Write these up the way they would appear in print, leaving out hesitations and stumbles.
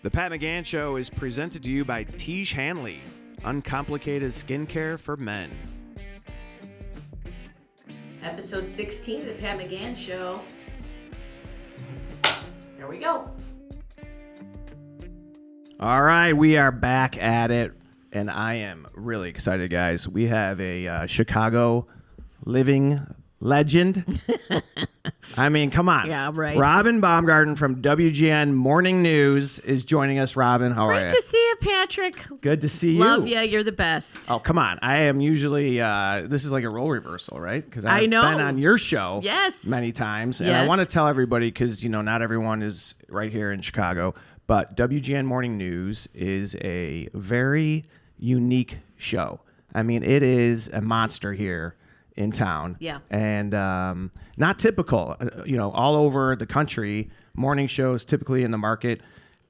The Pat McGann Show is presented to you by Tiege Hanley, uncomplicated skincare for men. Episode 16 of the Pat McGann Show. Here we go. All right, we are back at it, and I am really excited, guys. We have a Chicago living legend. I mean, come on. Yeah, right. Robin Baumgarten from WGN Morning News is joining us. Robin, how are you? Great to see you, Patrick. Good to see you. Love you. You're the best. Oh, come on. I am usually, this is like a role reversal, right? Because I've know. been on your show Yes. many times. And I Yes. want to tell everybody, because, not everyone is right here in Chicago, but WGN Morning News is a very unique show. I mean, it is a monster here in town. Yeah. And not typical. All over the country, morning shows typically in the market.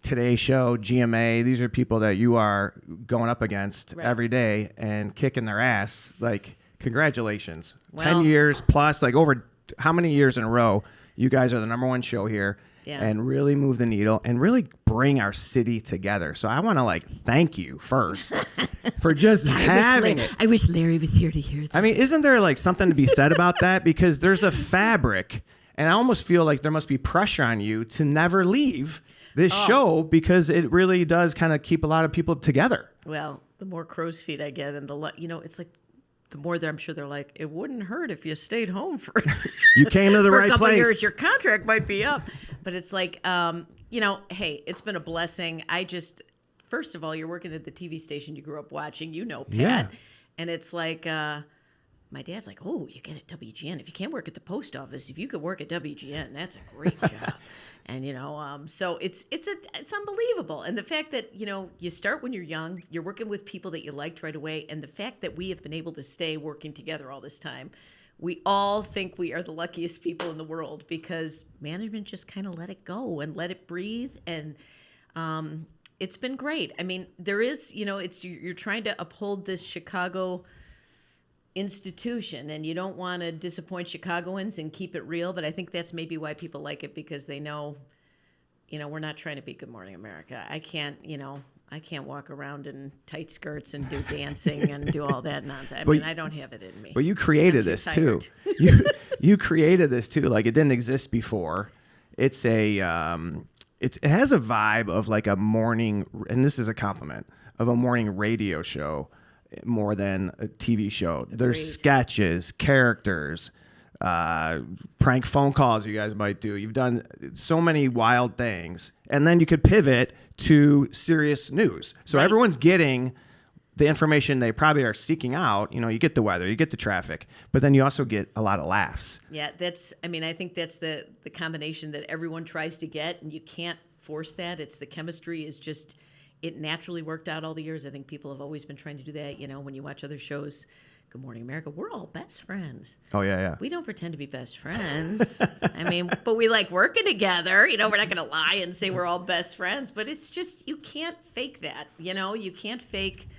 Today Show, GMA, these are people that you are going up against every day and kicking their ass. Like, congratulations. Well, 10 years plus, like over how many years in a row you guys are the number one show here. Yeah. And really move the needle and really bring our city together. So I want to thank you first for just having it. I wish Larry was here to hear this. I mean, isn't there something to be said about that? Because there's a fabric, and I almost feel like there must be pressure on you to never leave this show, because it really does kind of keep a lot of people together. Well, the more crow's feet I get, and it's like the more that I'm sure they're like, it wouldn't hurt if you stayed home for You came to the for right a couple place. years. Your contract might be up, but it's like, hey, it's been a blessing. First of all, you're working at the TV station you grew up watching, Pat. Yeah. And it's like, my dad's like, oh, you get at WGN. If you can't work at the post office, if you could work at WGN, that's a great job. And, so it's unbelievable. And the fact that, you start when you're young, you're working with people that you liked right away. And the fact that we have been able to stay working together all this time, we all think we are the luckiest people in the world, because management just kind of let it go and let it breathe. And it's been great. I mean, there is, you're trying to uphold this Chicago institution, and you don't want to disappoint Chicagoans and keep it real, but I think that's maybe why people like it, because they know, we're not trying to be Good Morning America. I can't walk around in tight skirts and do dancing and do all that nonsense. I don't have it in me. But you created this too. You created this too. Like, it didn't exist before. It's it has a vibe of like a morning, and this is a compliment, of a morning radio show more than a TV show. Agreed. There's sketches, characters, prank phone calls you guys might do. You've done so many wild things. And then you could pivot to serious news. So everyone's getting the information they probably are seeking out. You get the weather, you get the traffic, but then you also get a lot of laughs. Yeah, I think that's the combination that everyone tries to get, and you can't force that. It's the chemistry is just, it naturally worked out all the years. I think people have always been trying to do that. When you watch other shows, Good Morning America, we're all best friends. Oh, yeah. We don't pretend to be best friends. But we like working together. We're not going to lie and say we're all best friends, but it's just, you can't fake that. You can't fake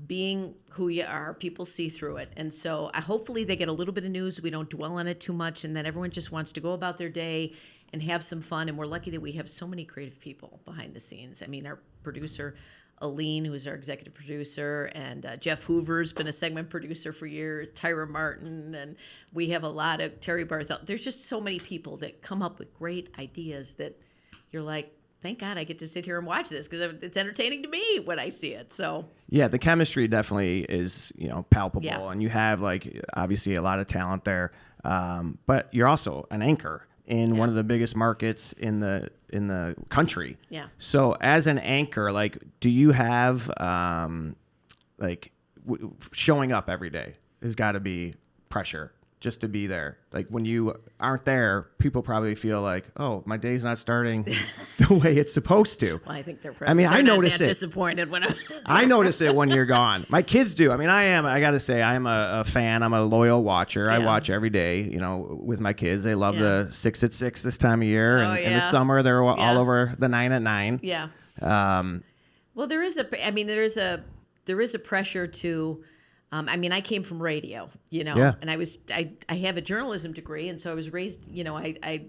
being who you are. People see through it. And so hopefully they get a little bit of news. We don't dwell on it too much, and then everyone just wants to go about their day and have some fun. And we're lucky that we have so many creative people behind the scenes. Our producer, Aline, who's our executive producer, and Jeff Hoover's been a segment producer for years, Tyra Martin, and we have a lot of Terry Barthel. There's just so many people that come up with great ideas that you're like, thank God I get to sit here and watch this, because it's entertaining to me when I see it. So yeah, the chemistry definitely is palpable, and you have obviously a lot of talent there, but you're also an anchor in one of the biggest markets in the country. Yeah. So as an anchor, do you have showing up every day has got to be pressure just to be there. Like when you aren't there, people probably feel like, oh, my day's not starting the way it's supposed to. Well, I think they're probably I notice it. Disappointed when I notice it when you're gone. My kids do. I got to say, I'm a fan. I'm a loyal watcher. I watch every day, with my kids. They love the 6 at 6 this time of year. And in the summer, they're all over the 9 at 9. Yeah. Well, there is a pressure to, I came from radio, and I have a journalism degree. And so I was raised,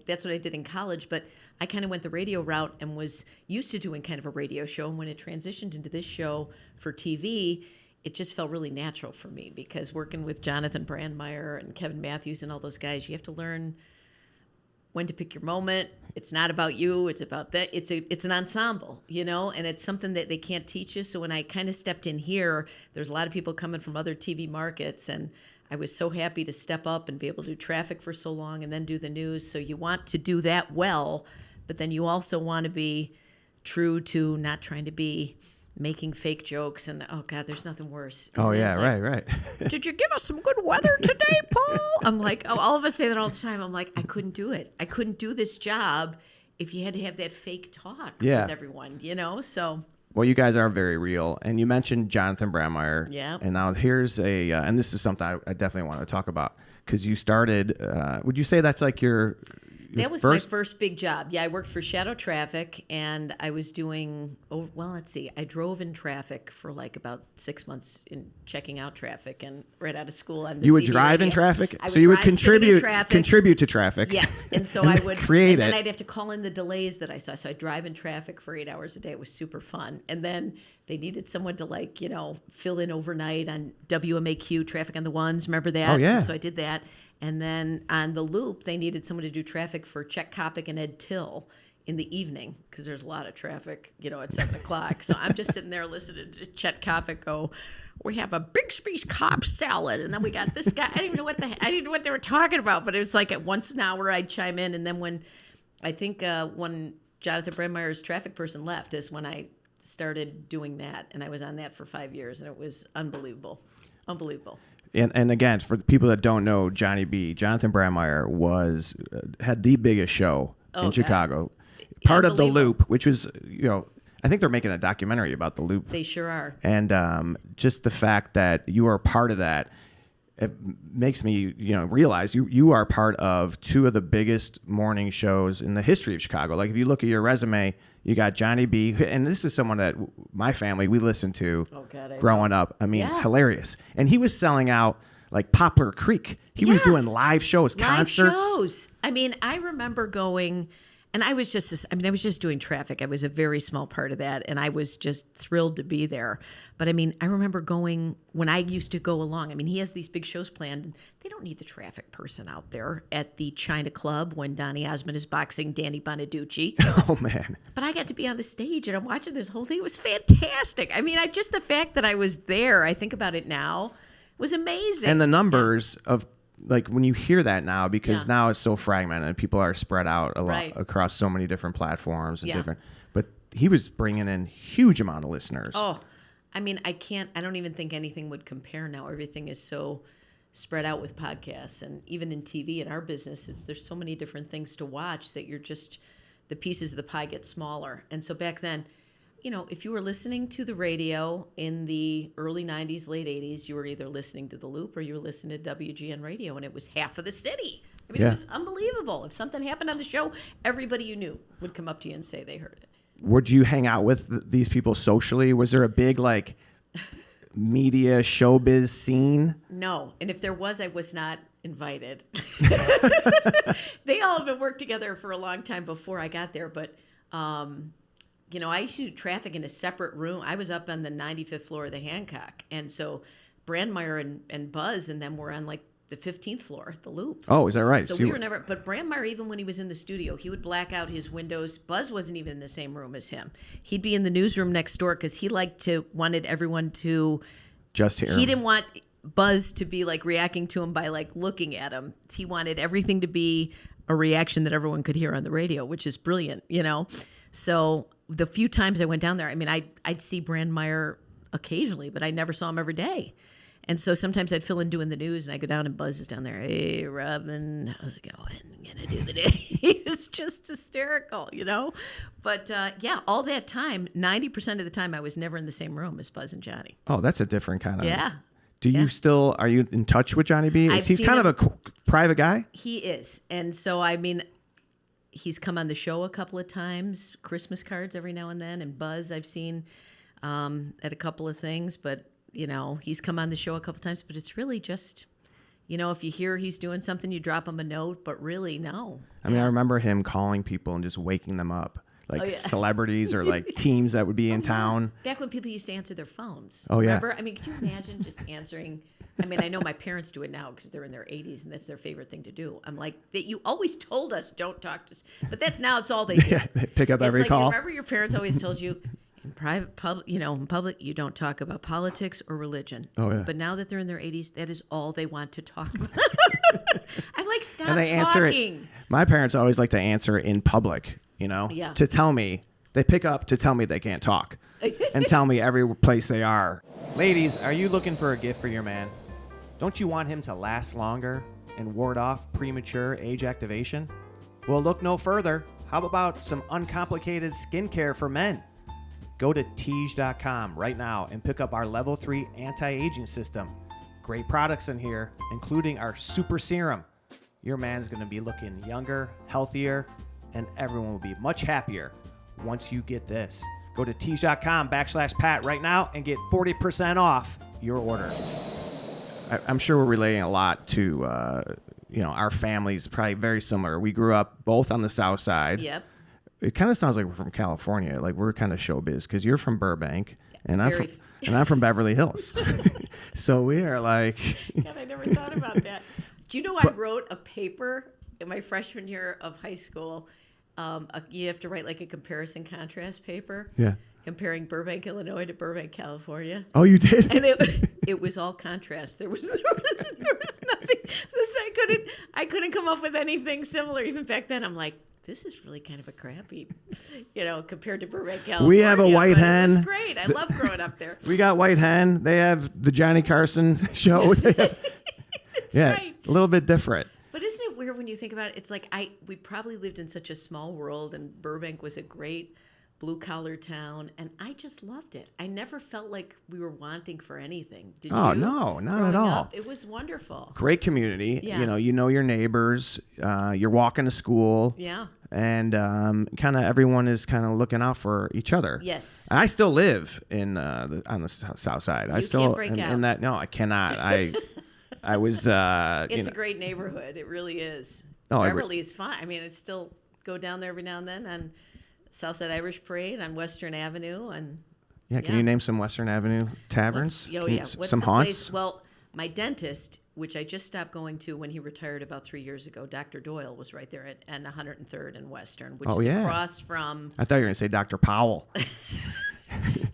that's what I did in college, but I kind of went the radio route and was used to doing kind of a radio show. And when it transitioned into this show for TV, it just felt really natural for me because working with Jonathan Brandmeier and Kevin Matthews and all those guys, you have to learn when to pick your moment. It's not about you. It's about that. It's an ensemble, and it's something that they can't teach you. So when I kind of stepped in here, there's a lot of people coming from other TV markets, and I was so happy to step up and be able to do traffic for so long and then do the news. So you want to do that well, but then you also want to be true to not trying to be making fake jokes. And oh God, there's nothing worse. Oh yeah, right. Did you give us some good weather today, Paul? I'm like, all of us say that all the time. I'm like, I couldn't do it. I couldn't do this job if you had to have that fake talk with everyone, So. Well, you guys are very real, and you mentioned Jonathan Brandmeier. Yeah. And now here's and this is something I definitely want to talk about because you started. Would you say that's like your that was my first big job. Yeah, I worked for Shadow Traffic, and I was doing, let's see. I drove in traffic for like about 6 months in checking out traffic and right out of school on the You would CD drive radio. in traffic? I So you would drive, sit in contribute to traffic. Yes, and so and I would create and it. then I'd have to call in the delays that I saw. So I'd drive in traffic for 8 hours a day. It was super fun. And then they needed someone to fill in overnight on WMAQ, Traffic on the Ones. Remember that? Oh, yeah. And so I did that. And then on the Loop, they needed someone to do traffic for Chet Kopic and Ed Till in the evening because there's a lot of traffic, at 7 o'clock. So I'm just sitting there listening to Chet Kopic go, we have a big space Cobb salad. And then we got this guy. I didn't even know what they were talking about, but it was like at once an hour I'd chime in. And then when Jonathan Brandmeier's traffic person left is when I started doing that. And I was on that for 5 years, and it was unbelievable. Unbelievable. And again, for the people that don't know, Jonathan Brandmeier had the biggest show in Chicago. Part of the Loop, which was, I think they're making a documentary about the Loop. They sure are. And just the fact that you are part of that, it makes me, realize you are part of two of the biggest morning shows in the history of Chicago. Like if you look at your resume, you got Johnny B, and this is someone that my family, we listened to growing up. I mean, hilarious. And he was selling out like Poplar Creek. He was doing live shows, concerts. I mean, I remember going, and I was just doing traffic. I was a very small part of that, and I was just thrilled to be there. But I mean, I remember going when I used to go along. I mean, he has these big shows planned, and they don't need the traffic person out there at the China Club when Donny Osmond is boxing Danny Bonaducci. Oh, man. But I got to be on the stage, and I'm watching this whole thing. It was fantastic. I mean, just the fact that I was there, I think about it now, was amazing. And the numbers of, like, when you hear that now, because now it's so fragmented and people are spread out a lot across so many different platforms and different, but he was bringing in huge amount of listeners. Oh, I mean, I don't even think anything would compare now. Everything is so spread out with podcasts, and even in TV in our business, there's so many different things to watch that the pieces of the pie get smaller. And so back then, if you were listening to the radio in the early 90s, late 80s, you were either listening to The Loop or you were listening to WGN radio, and it was half of the city. I mean, it was unbelievable. If something happened on the show, everybody you knew would come up to you and say they heard it. Would you hang out with these people socially? Was there a big, like, media showbiz scene? No. And if there was, I was not invited. They all have worked together for a long time before I got there, but... I used to do traffic in a separate room. I was up on the 95th floor of the Hancock. And so Brandmeier and Buzz and them were on like the 15th floor, the Loop. Oh, is that right? So we were never, but Brandmeier, even when he was in the studio, he would black out his windows. Buzz wasn't even in the same room as him. He'd be in the newsroom next door because he wanted everyone to just hear him. He didn't want Buzz to be like reacting to him by like looking at him. He wanted everything to be a reaction that everyone could hear on the radio, which is brilliant, So the few times I went down there, I mean, I'd see Brandmeier occasionally, but I never saw him every day. And so sometimes I'd fill in doing the news, and I go down and Buzz is down there. Hey, Robin, how's it going? Gonna do the day? He was just hysterical, But all that time, 90% of the time, I was never in the same room as Buzz and Johnny. Oh, that's a different kind of. Yeah. Are you in touch with Johnny B? Is he kind of a private guy? He is. And so, I mean, he's come on the show a couple of times, Christmas cards every now and then. And Buzz I've seen at a couple of things. But, he's come on the show a couple of times. But it's really just, You know, if you hear he's doing something, you drop him a note, but really, no. I mean, I remember him calling people and just waking them up, like celebrities or like teams that would be in town. Back when people used to answer their phones. Oh, yeah. Remember? I mean, could you imagine just answering? I mean, I know my parents do it now because they're in their 80s and that's their favorite thing to do. I'm like, that you always told us don't talk to us. But that's now it's all they do. Yeah, they pick up every like, call. Remember your parents always told you, in private, in public, you don't talk about politics or religion. Oh, yeah. But now that they're in their 80s, that is all they want to talk about. I'm like, stop And they talking. answer it. My parents always like to answer in public, to tell me. They pick up to tell me they can't talk and tell me every place they are. Ladies, are you looking for a gift for your man? Don't you want him to last longer and ward off premature age activation? Well, look no further. How about some uncomplicated skincare for men? Go to Teej.com right now and pick up our Level 3 anti-aging system. Great products in here, including our Super Serum. Your man's going to be looking younger, healthier, and everyone will be much happier once you get this. Go to Teej.com/Pat right now and get 40% off your order. I'm sure we're relating a lot to, our families, probably very similar. We grew up both on the South Side. Yep. It kind of sounds like we're from California. Like we're kind of showbiz because you're from Burbank and I'm from Beverly Hills. So we are like. God, I never thought about that. Do you know I wrote a paper in my freshman year of high school? You have to write like a comparison contrast paper. Yeah. Comparing Burbank, Illinois to Burbank, California. Oh, you did? And it was all contrast. There was nothing. I couldn't come up with anything similar. Even back then, I'm like, this is really kind of a crappy, compared to Burbank, California. We have a White Hen. It was great. I love growing up there. We got White Hen. They have the Johnny Carson show. That's right. A little bit different. But isn't it weird when you think about it? It's like we probably lived in such a small world, and Burbank was a great blue-collar town, and I just loved it. I never felt like we were wanting for anything. Did you? Oh, no, not at all. Up, it was wonderful. Great community. Yeah. You know your neighbors. You're walking to school. Yeah. And kind of everyone is kind of looking out for each other. Yes. And I still live on the South Side. You can't break out. In that. No, I cannot. I was. It's a great neighborhood. It really is. Beverly is fine. I mean, I still go down there every now and then on Southside Irish Parade on Western Avenue, and can you name some Western Avenue taverns? What's some the haunts? place? Well, my dentist, which I just stopped going to when he retired about 3 years ago, Dr. Doyle, was right there at 103rd and Western, which is across from. I thought you were going to say Dr. Powell.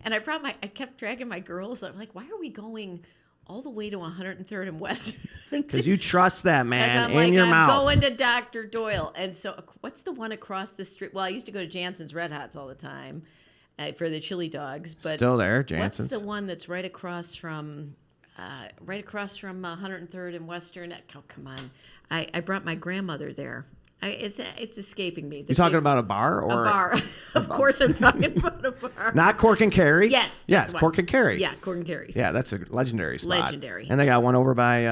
And I kept dragging my girls. I'm like, why are we going all the way to 103rd and Western? Because you trust that man in your mouth. I'm going to Dr. Doyle. And so what's the one across the street? Well, I used to go to Jansen's Red Hots all the time for the chili dogs. But still there, Jansen's. What's the one that's right across from 103rd and Western? Oh, come on. I brought my grandmother there. It's escaping me. You talking about a bar or a bar? Of course, I'm talking about a bar. Not Cork and Kerry. Yes, yes, Cork and Kerry. Yeah, Cork and Kerry. Yeah, that's a legendary spot. Legendary. And they got one over by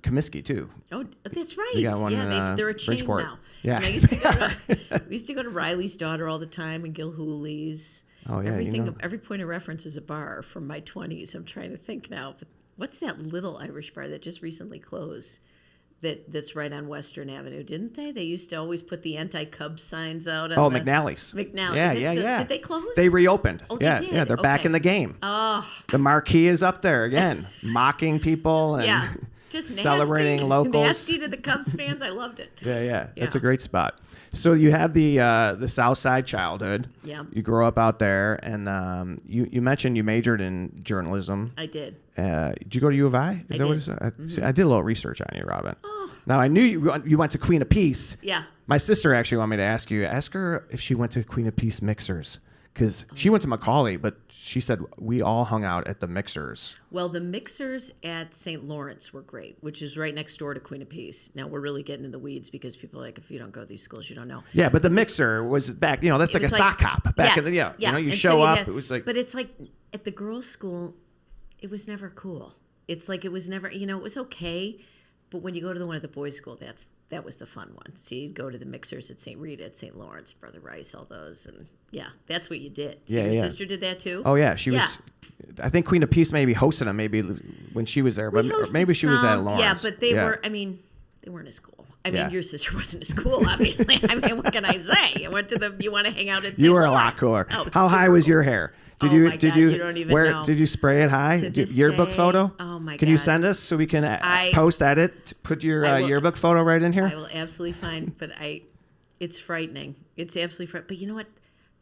Comiskey too. Oh, that's right. They got one they're a chain Bridgeport. now. Yeah. And we used to go to Riley's Daughter all the time and Gilhooley's. Oh yeah. Every point of reference is a bar from my 20s. I'm trying to think now. But what's that little Irish bar that just recently closed? That's right on Western Avenue, didn't they? They used to always put the anti-Cubs signs out. McNally's. McNally's. Yeah. Did they close? They reopened. Oh, they did? Yeah, they're back in the game. Oh. The marquee is up there again, mocking people and just celebrating nasty. locals. Nasty to the Cubs fans. I loved it. Yeah. That's a great spot. So you have the South Side childhood. Yeah. You grow up out there, and you mentioned you majored in journalism. I did. Did you go to U of I? I did. I did a little research on you, Robin. Oh. Now, I knew you went to Queen of Peace. Yeah. My sister actually wanted me to ask her if she went to Queen of Peace Mixers. Because she went to Macaulay, but she said we all hung out at the Mixers. Well, the Mixers at St. Lawrence were great, which is right next door to Queen of Peace. Now, we're really getting in the weeds because people are like, if you don't go to these schools, you don't know. Yeah, but the Mixer was back, that's like a sock hop. Back in the, you show up, it was like. But it's like at the girls' school, it was never cool. It's like it was never, it was okay. But when you go to the one at the boys' school, that was the fun one. So you'd go to the Mixers at St. Rita, at St. Lawrence, Brother Rice, all those, and that's what you did. So your sister did that too. Oh yeah, she was. I think Queen of Peace maybe hosted them maybe when she was there, but maybe she was at Lawrence. Yeah, but they were. I mean, they weren't as cool. I mean, Yeah. your sister wasn't at school, obviously. I mean, what can I say? You went to you want to hang out at You were a Lawrence. lot cooler. Oh, How high super was cool. your hair? Did Oh you my God, you don't even know. Did you spray it high? To this Yearbook day, photo? oh my Can you God. send us so we can I- post edit? Put your I will- yearbook photo right in here. I will absolutely find, but it's frightening. It's absolutely frightening. But you know what?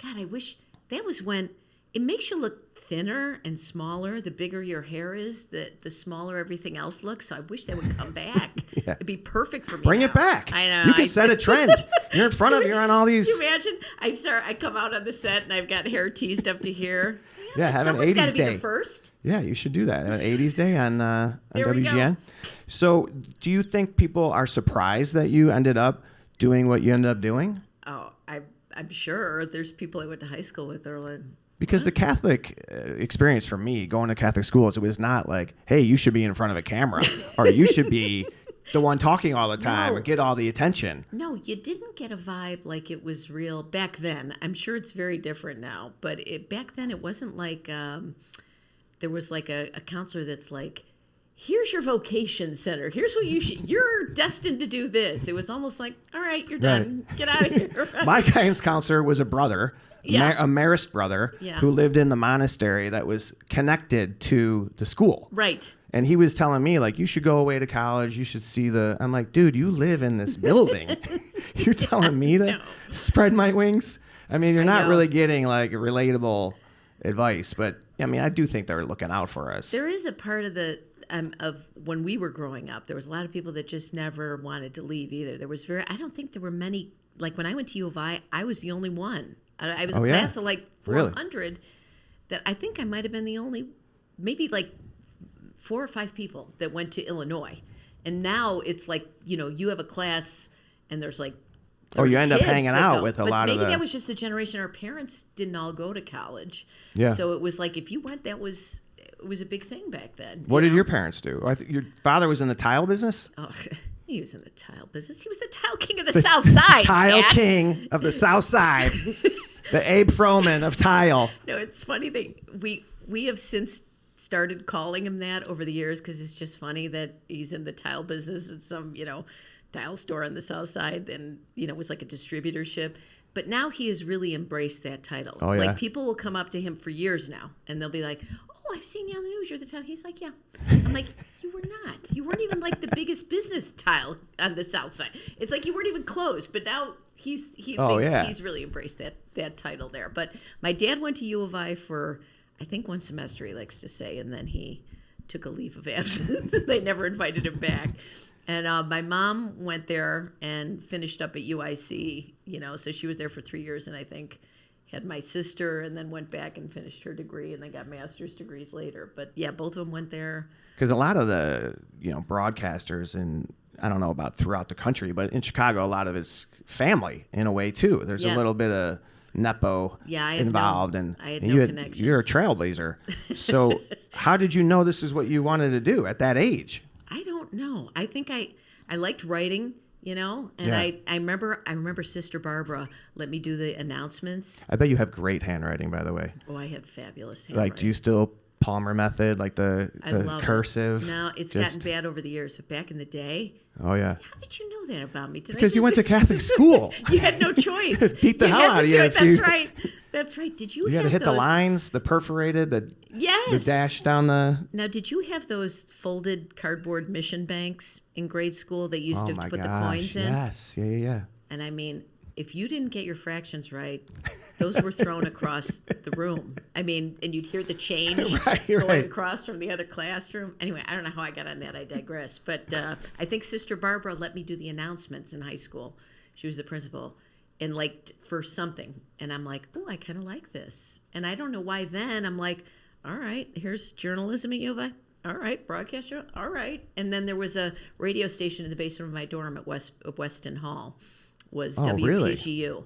God, I wish that was when it makes you look thinner and smaller. The bigger your hair is, the smaller everything else looks. So I wish that would come back. Yeah. It'd be perfect for me. Bring now. it back. I know. You can set a trend. You're in front of. You're on all these. Can you imagine? I come out on the set and I've got hair teased up to here. Yeah, have an Someone's got 80s to be day. the first. Yeah, you should do that. An 80s day on There we go. WGN. So, do you think people are surprised that you ended up doing what you ended up doing? Oh, I'm sure there's people I went to high school with that are like, Because the Catholic experience for me, going to Catholic schools, it was not like, hey, you should be in front of a camera or you should be the one talking all the time No. or get all the attention. no, you didn't get a vibe like it was real back then. I'm sure it's very different now, but back then it wasn't like there was like a counselor that's like, here's your vocation center. Here's what you're destined to do this. It was almost like, all right, you're done. Get out of here. My guidance counselor was a brother, Yeah. a Marist brother, Yeah. who lived in the monastery that was connected to the school. Right. And he was telling me, like, you should go away to college. You should see I'm like, dude, you live in this building. You're telling me to no. spread my wings? I mean, you're not know. really getting, like, relatable advice. But, I mean, I do think they're looking out for us. There is a part of when we were growing up, there was a lot of people that just never wanted to leave either. I don't think there were many, like when I went to U of I was the only one. I was a Oh, yeah? class of like Really? 400 that I think I might have been the only, maybe like 4 or 5 people that went to Illinois. And now it's like, you have a class and there's like, Oh, you 30 end up kids hanging that out go. with a But lot of maybe the... that was just the generation. Our parents didn't all go to college. Yeah. So it was like, if you went, it was a big thing back then. What you did know? your parents do? Your father was in the tile business? Oh, he was in the tile business. He was the tile king of the South Side. Tile Pat. king of the South Side. The Abe Froman of tile. No, it's funny that we have since started calling him that over the years because it's just funny that he's in the tile business at some, tile store on the South Side, and it was like a distributorship. But now he has really embraced that title. Oh, yeah. Like people will come up to him for years now, and they'll be like, "Oh, I've seen you on the news. You're the tile." He's like, "Yeah." I'm like, "You were not. You weren't even like the biggest business tile on the South Side. It's like you weren't even close." But now he Oh, thinks yeah. he's really embraced that title there. But my dad went to U of I for I think 1 semester, he likes to say, and then he took a leave of absence. They never invited him back. And my mom went there and finished up at UIC, so she was there for 3 years, and I think had my sister and then went back and finished her degree and then got master's degrees later. But yeah, both of them went there. Because a lot of the broadcasters, and I don't know about throughout the country, but in Chicago, a lot of it's family in a way too. There's a Yeah. little bit of nepo Yeah, I have involved, I and had and no connections. you're a trailblazer. So how did you know this is what you wanted to do at that age? I don't know. I think I liked writing, and Yeah. I remember Sister Barbara let me do the announcements. I bet you have great handwriting, by the way. Oh, I had fabulous handwriting. Like, do you still Palmer method, like the I love cursive? It. No, it's Just- gotten bad over the years, but back in the day, Oh yeah, how did you know that about me? Did I because you just- went to Catholic school. You had no choice. Beat the You hell had out to of do you it. if That's you- right. That's right. Did you You had have to hit those? the lines, the perforated, the Yes. dash down the. Now, did you have those folded cardboard mission banks in grade school that you used Oh to my put gosh! the coins in? Yes, yeah. And I mean, if you didn't get your fractions right, those were thrown across the room. I mean, and you'd hear the change Right, going right. across from the other classroom. Anyway, I don't know how I got on that. I digress. But I think Sister Barbara let me do the announcements in high school. She was the principal. And like for something. And I'm like, oh, I kind of like this. And I don't know why then I'm like, all right, here's journalism at U of I. All right, broadcaster. All right. And then there was a radio station in the basement of my dorm at Weston Hall. Was Oh, really? WPGU.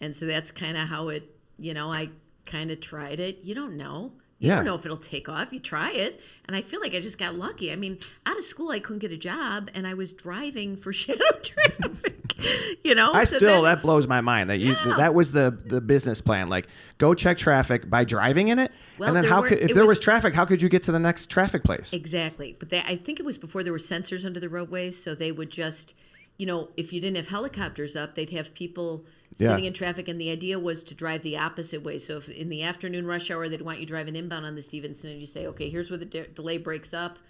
And so that's kind of how it, I kind of tried it. You don't know. You Yeah. don't know if it'll take off. You try it. And I feel like I just got lucky. I mean, out of school, I couldn't get a job, and I was driving for shadow traffic, That blows my mind that that was the business plan. Like, go check traffic by driving in it. Well, And then if there was traffic, how could you get to the next traffic place? Exactly. But I think it was before there were sensors under the roadways, so they would just, if you didn't have helicopters up, they'd have people sitting in traffic, and the idea was to drive the opposite way. So if in the afternoon rush hour, they'd want you driving inbound on the Stevenson, and you say, okay, here's where the delay breaks up,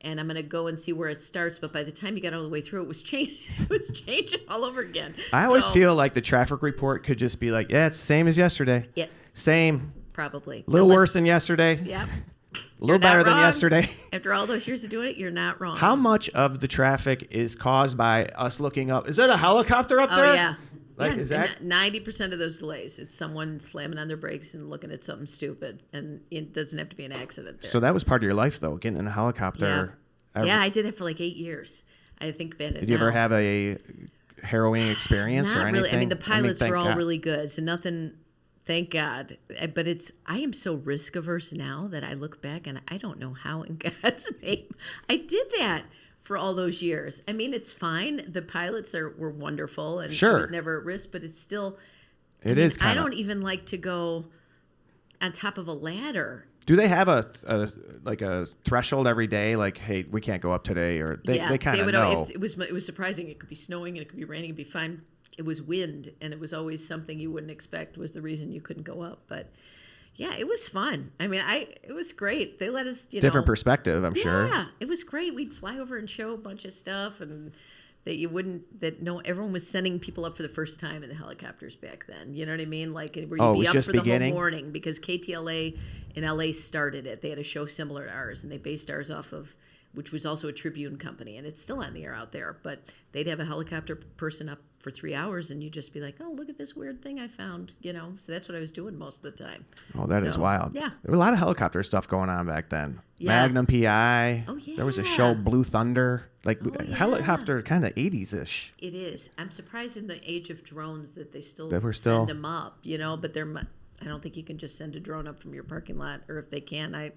and I'm going to go and see where it starts. But by the time you got all the way through, it was changing all over again. I always feel like the traffic report could just be like, yeah, it's the same as yesterday. Yeah. Same. Probably. A little worse than yesterday. Yep. A little better than yesterday. After all those years of doing it, you're not wrong. How much of the traffic is caused by us looking up? Is there a helicopter up there? Oh, yeah. Like, yeah, is that 90% of those delays? It's someone slamming on their brakes and looking at something stupid, and it doesn't have to be an accident there. So that was part of your life, though, getting in a helicopter. Yeah, I did that for like 8 years. I think about it. Did you ever have a harrowing experience Not or anything? really. I mean, the pilots thank were all God. really good, so nothing. Thank God. But I am so risk averse now that I look back and I don't know how in God's name I did that for all those years. I mean, it's fine. The pilots were wonderful, and Sure. I was never at risk. But it's still. I don't even like to go on top of a ladder. Do they have a threshold every day? Like, hey, we can't go up today, or they kind of know. It was surprising. It could be snowing and it could be raining. It'd be fine. It was wind, and it was always something you wouldn't expect was the reason you couldn't go up. But yeah, it was fun. I mean, it was great. They let us, different perspective, I'm sure. Yeah, it was great. We'd fly over and show a bunch of stuff, and everyone was sending people up for the first time in the helicopters back then. You know what I mean? Like, where you'd be up for the whole morning, because KTLA in LA started it. They had a show similar to ours, and they based ours off of, which was also a Tribune company, and it's still on the air out there. But they'd have a helicopter person up for 3 hours, and you'd just be like, oh, look at this weird thing I found, So that's what I was doing most of the time. Oh, that is wild. Yeah. There was a lot of helicopter stuff going on back then. Yeah. Magnum PI. Oh, yeah. There was a show, Blue Thunder. Like, helicopter kind of 80s-ish. It is. I'm surprised in the age of drones that they still That send them up, But I don't think you can just send a drone up from your parking lot, or if they can, I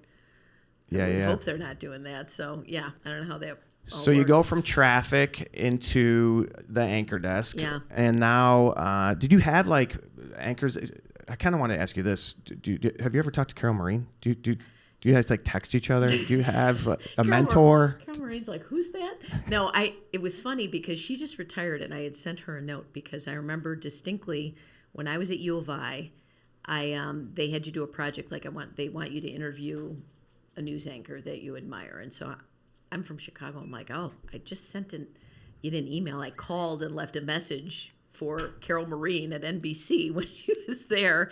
hope they're not doing that. So, yeah, I don't know how that So you go from traffic into the anchor desk. Yeah. And now, did you have like anchors? I kind of want to ask you this. Have you ever talked to Carol Marine? Do you guys like text each other? Do you have a mentor? Carol Marine's like, who's that? No, it was funny because she just retired, and I had sent her a note because I remember distinctly when I was at U of I, they had you do a project like they want you to interview a news anchor that you admire. And so I'm from Chicago. I'm like, oh, I just sent an email. I called and left a message for Carol Marine at NBC when she was there.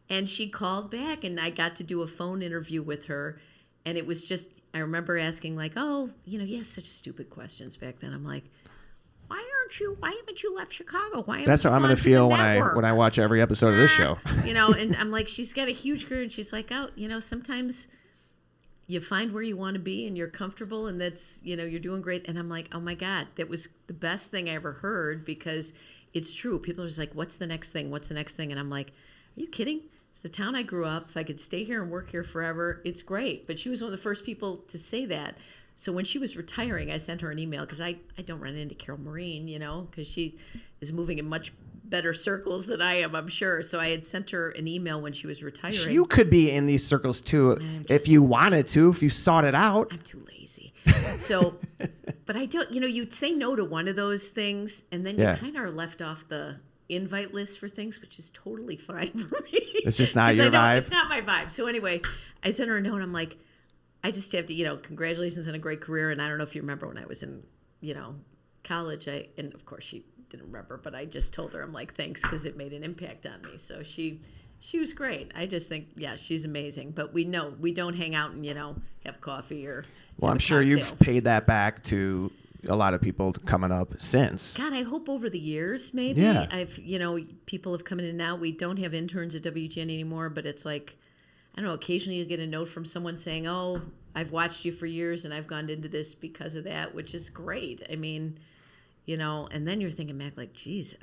And she called back, and I got to do a phone interview with her. And it was just, I remember asking like, oh, you have such stupid questions back then. I'm like, why haven't you left Chicago? That's how I'm going to feel when I watch every episode of this show. And I'm like, she's got a huge career, and she's like, oh, sometimes you find where you want to be and you're comfortable, and that's, you're doing great. And I'm like, oh my God, that was the best thing I ever heard, because it's true. People are just like, what's the next thing? What's the next thing? And I'm like, are you kidding? It's the town I grew up. If I could stay here and work here forever, it's great. But she was one of the first people to say that. So when she was retiring, I sent her an email, because I don't run into Carol Marine, because she is moving in much better circles than I am, I'm sure. So I had sent her an email when she was retiring. You could be in these circles too if you wanted to, if you sought it out. I'm too lazy. So, but I don't, you'd say no to one of those things, and then you kind of are left off the invite list for things, which is totally fine for me. It's just not your vibe. It's not my vibe. So anyway, I sent her a note. I'm like, I just have to, congratulations on a great career. And I don't know if you remember when I was in, college, and of course she didn't remember, but I just told her, I'm like, thanks, because it made an impact on me. So she was great. I just think, yeah, she's amazing. But we don't hang out and, have coffee or well, I'm sure you've paid that back to a lot of people coming up since. God, I hope over the years, maybe. Yeah. People have come in and out. We don't have interns at WGN anymore, but it's like, I don't know, occasionally you get a note from someone saying, oh, I've watched you for years and I've gone into this because of that, which is great. I mean, and then you're thinking back like, geez,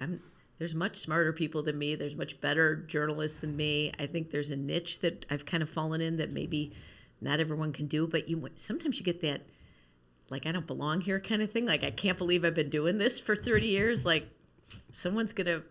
there's much smarter people than me. There's much better journalists than me. I think there's a niche that I've kind of fallen in that maybe not everyone can do. But sometimes you get that, like, I don't belong here kind of thing. Like, I can't believe I've been doing this for 30 years. Like, someone's going to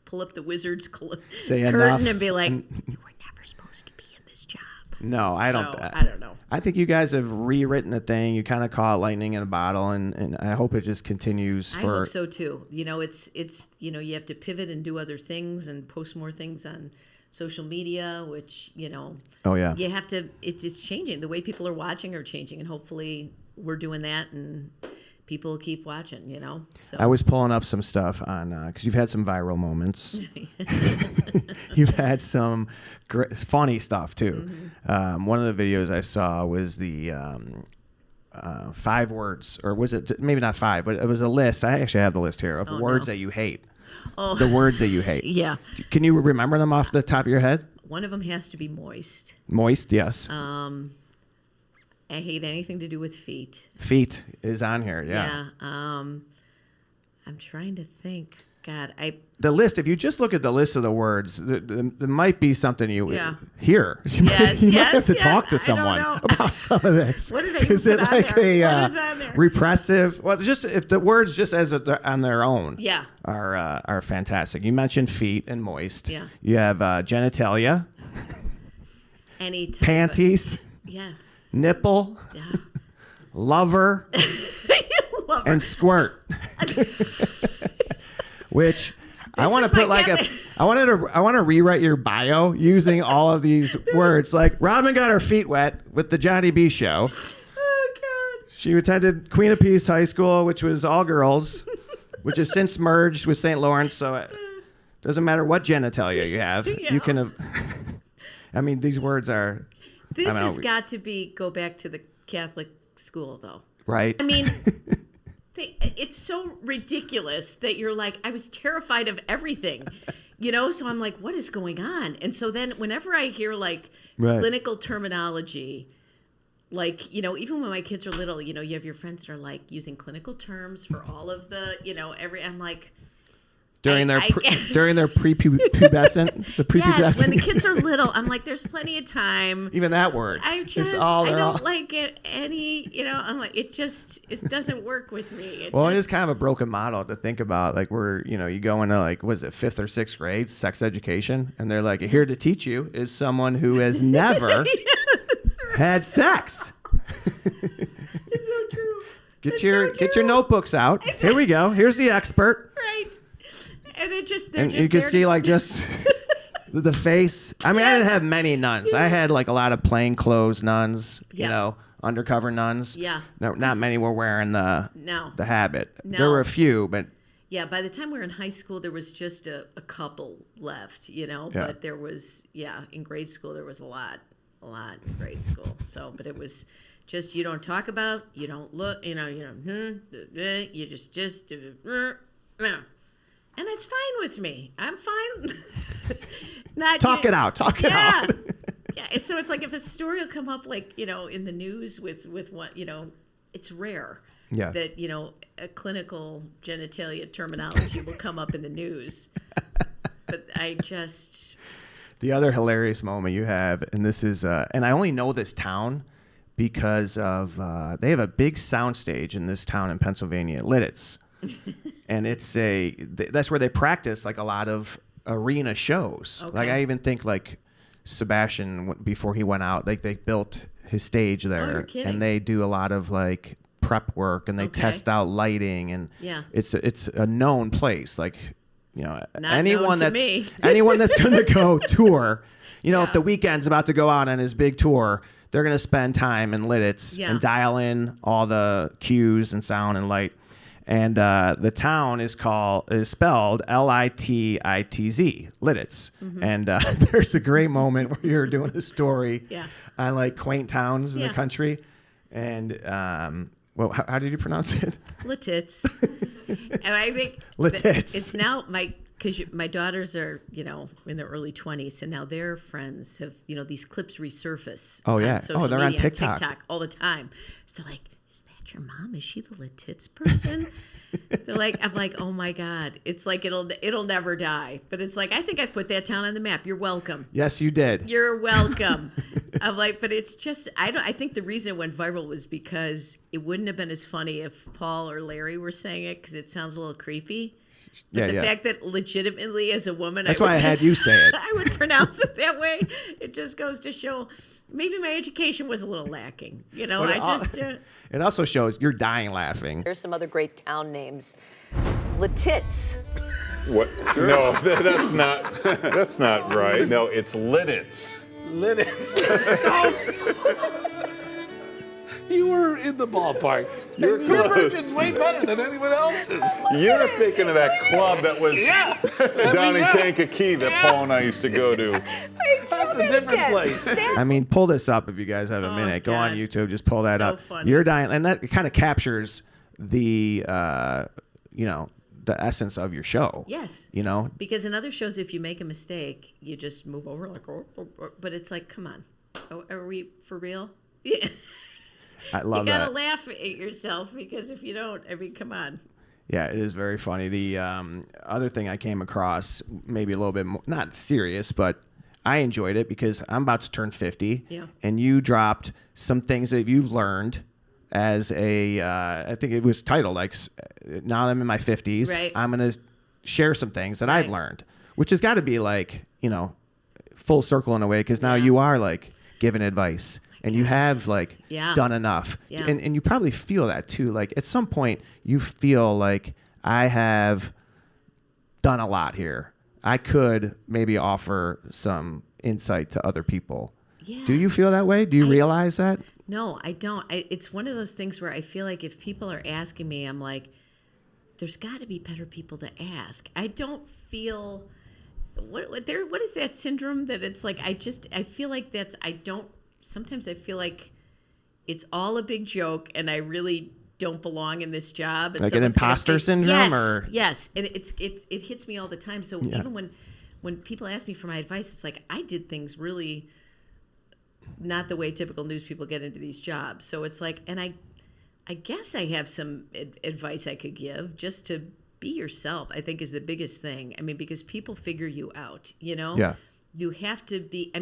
pull up the wizard's curtain and be like, you were never supposed to be in this job. No, I don't. I don't know. I think you guys have rewritten the thing. You kind of caught lightning in a bottle, and I hope it just continues. I hope so too. It's you have to pivot and do other things and post more things on social media, which Oh yeah. you have to. It's changing. The way people are watching are changing, and hopefully we're doing that and people keep watching. So I was pulling up some stuff on because you've had some viral moments. You've had some funny stuff too. Mm-hmm. One of the videos I saw was the 5 words, or was it maybe not 5, but it was a list. I actually have the list here of words that you hate. Oh. The words that you hate. Yeah. Can you remember them off the top of your head? One of them has to be moist. Moist, yes. I hate anything to do with feet. Feet is on here, yeah. I'm trying to think. God, the list. If you just look at the list of the words, there might be something you hear. You Yes, might have to talk to I someone don't know. about some of this. What did I even Is it put on like there? a What is on there? repressive? Well, just if the words just as on their own, Yeah. are fantastic. You mentioned feet and moist. Yeah. You have genitalia, Any type panties, yeah. nipple, Yeah. lover, Love her. and squirt. Which I want to is my put like Catholic- I want to rewrite your bio using all of these words. Like, Robin got her feet wet with the Johnny B Show. Oh God. She attended Queen of Peace High School, which was all girls, which has since merged with St. Lawrence. So it doesn't matter what genitalia you have, Yeah. you can have. I mean, these words are. This I don't has know. got to go back to the Catholic school, though. Right. I mean, it's so ridiculous that you're like, I was terrified of everything, So I'm like, what is going on? And so then whenever I hear like clinical terminology, like, even when my kids are little, you have your friends that are like using clinical terms for all of the, I'm like, During their prepubescent, yes, when the kids are little, I'm like, there's plenty of time. even that word. I don't like it any, I'm like, it doesn't work with me. It is kind of a broken model to think about. Like, you go into like, was it 5th or 6th grade, sex education, and they're like, here to teach you is someone who has never had sex. It's so true. Get your notebooks out. Here we go. Here's the expert. Right. And You can see like just the face. I mean, I didn't have many nuns. I had like a lot of plainclothes nuns, undercover nuns. Yeah. No, not many were wearing the habit. No. There were a few, but yeah, by the time we were in high school, there was just a couple left, but there was, in grade school, there was a lot in grade school. So, but it was just, you don't talk about, you don't look, you just, and it's fine with me. I'm fine. Talk it out. Yeah. Yeah. So it's like if a story will come up like, in the news with what, it's rare that, a clinical genitalia terminology will come up in the news. But the other hilarious moment you have, and this is, and I only know this town because of, they have a big soundstage in this town in Pennsylvania, Lititz. And that's where they practice like a lot of arena shows. Okay. Like I even think like Sebastian, before he went out, like they built his stage there, you're kidding. and they do a lot of like prep work, and they test out lighting, and it's a known place. Like, Not anyone known to me. anyone that's going to go tour, if the Weeknd's about to go out on his big tour, they're going to spend time in Lititz and dial in all the cues and sound and light. And the town is spelled Lititz, Lititz. Mm-hmm. And there's a great moment where you're doing a story on like quaint towns in the country. And how did you pronounce it? Lititz. And I think Lititz. It's now because my daughters are, in their early 20s, and now their friends have, these clips resurface. Oh, yeah. On social They're on media, TikTok. all the time. So they're like, is that your mom? Is she the Lititz person? They're like, I'm like, oh my God. It's like it'll never die. But it's like, I think I've put that town on the map. You're welcome. Yes, you did. You're welcome. I'm like, but it's just, I think the reason it went viral was because it wouldn't have been as funny if Paul or Larry were saying it, because it sounds a little creepy. But the fact that legitimately as a woman, that's why I had you say it. I would pronounce it that way. It just goes to show maybe my education was a little lacking. You know, It also shows you're dying laughing. Here's some other great town names. Lititz. What? Sure. No, that's not right. No, it's Lititz. You were in the ballpark. You're Your close. version's way better than anyone else's. You're thinking of that club that was down in Kankakee that Paul and I used to go to. That's a different place. I mean, pull this up if you guys have a minute. Go on God. YouTube, just pull that So up. funny. You're dying, and that kind of captures the, the essence of your show. Yes. You know, Because in other shows, if you make a mistake, you just move over like, but it's like, come on, are we for real? Yeah. I love You gotta that. laugh at yourself, because if you don't, I mean, come on. Yeah, it is very funny. The other thing I came across, maybe a little bit more, not serious, but I enjoyed it because I'm about to turn 50. Yeah. And you dropped some things that you've learned as I think it was titled, like, now that I'm in my 50s, Right. I'm going to share some things that I've Right. learned, which has got to be like, full circle in a way, because now Yeah. you are like giving advice. And you have like Yeah. done enough. Yeah. And you probably feel that too. Like at some point you feel like I have done a lot here. I could maybe offer some insight to other people. Yeah. Do you feel that way? Do you realize that? No, I don't. It's one of those things where I feel like if people are asking me, I'm like, there's got to be better people to ask. I don't feel what is that syndrome that it's like I feel like sometimes I feel like it's all a big joke and I really don't belong in this job. And Like an someone's gonna imposter think- syndrome, yes, or yes, and it hits me all the time. So even when people ask me for my advice, it's like I did things really not the way typical news people get into these jobs. So it's like, and I guess I have some advice I could give, just to be yourself, I think, is the biggest thing. I mean, because people figure you out, Yeah. You have to be,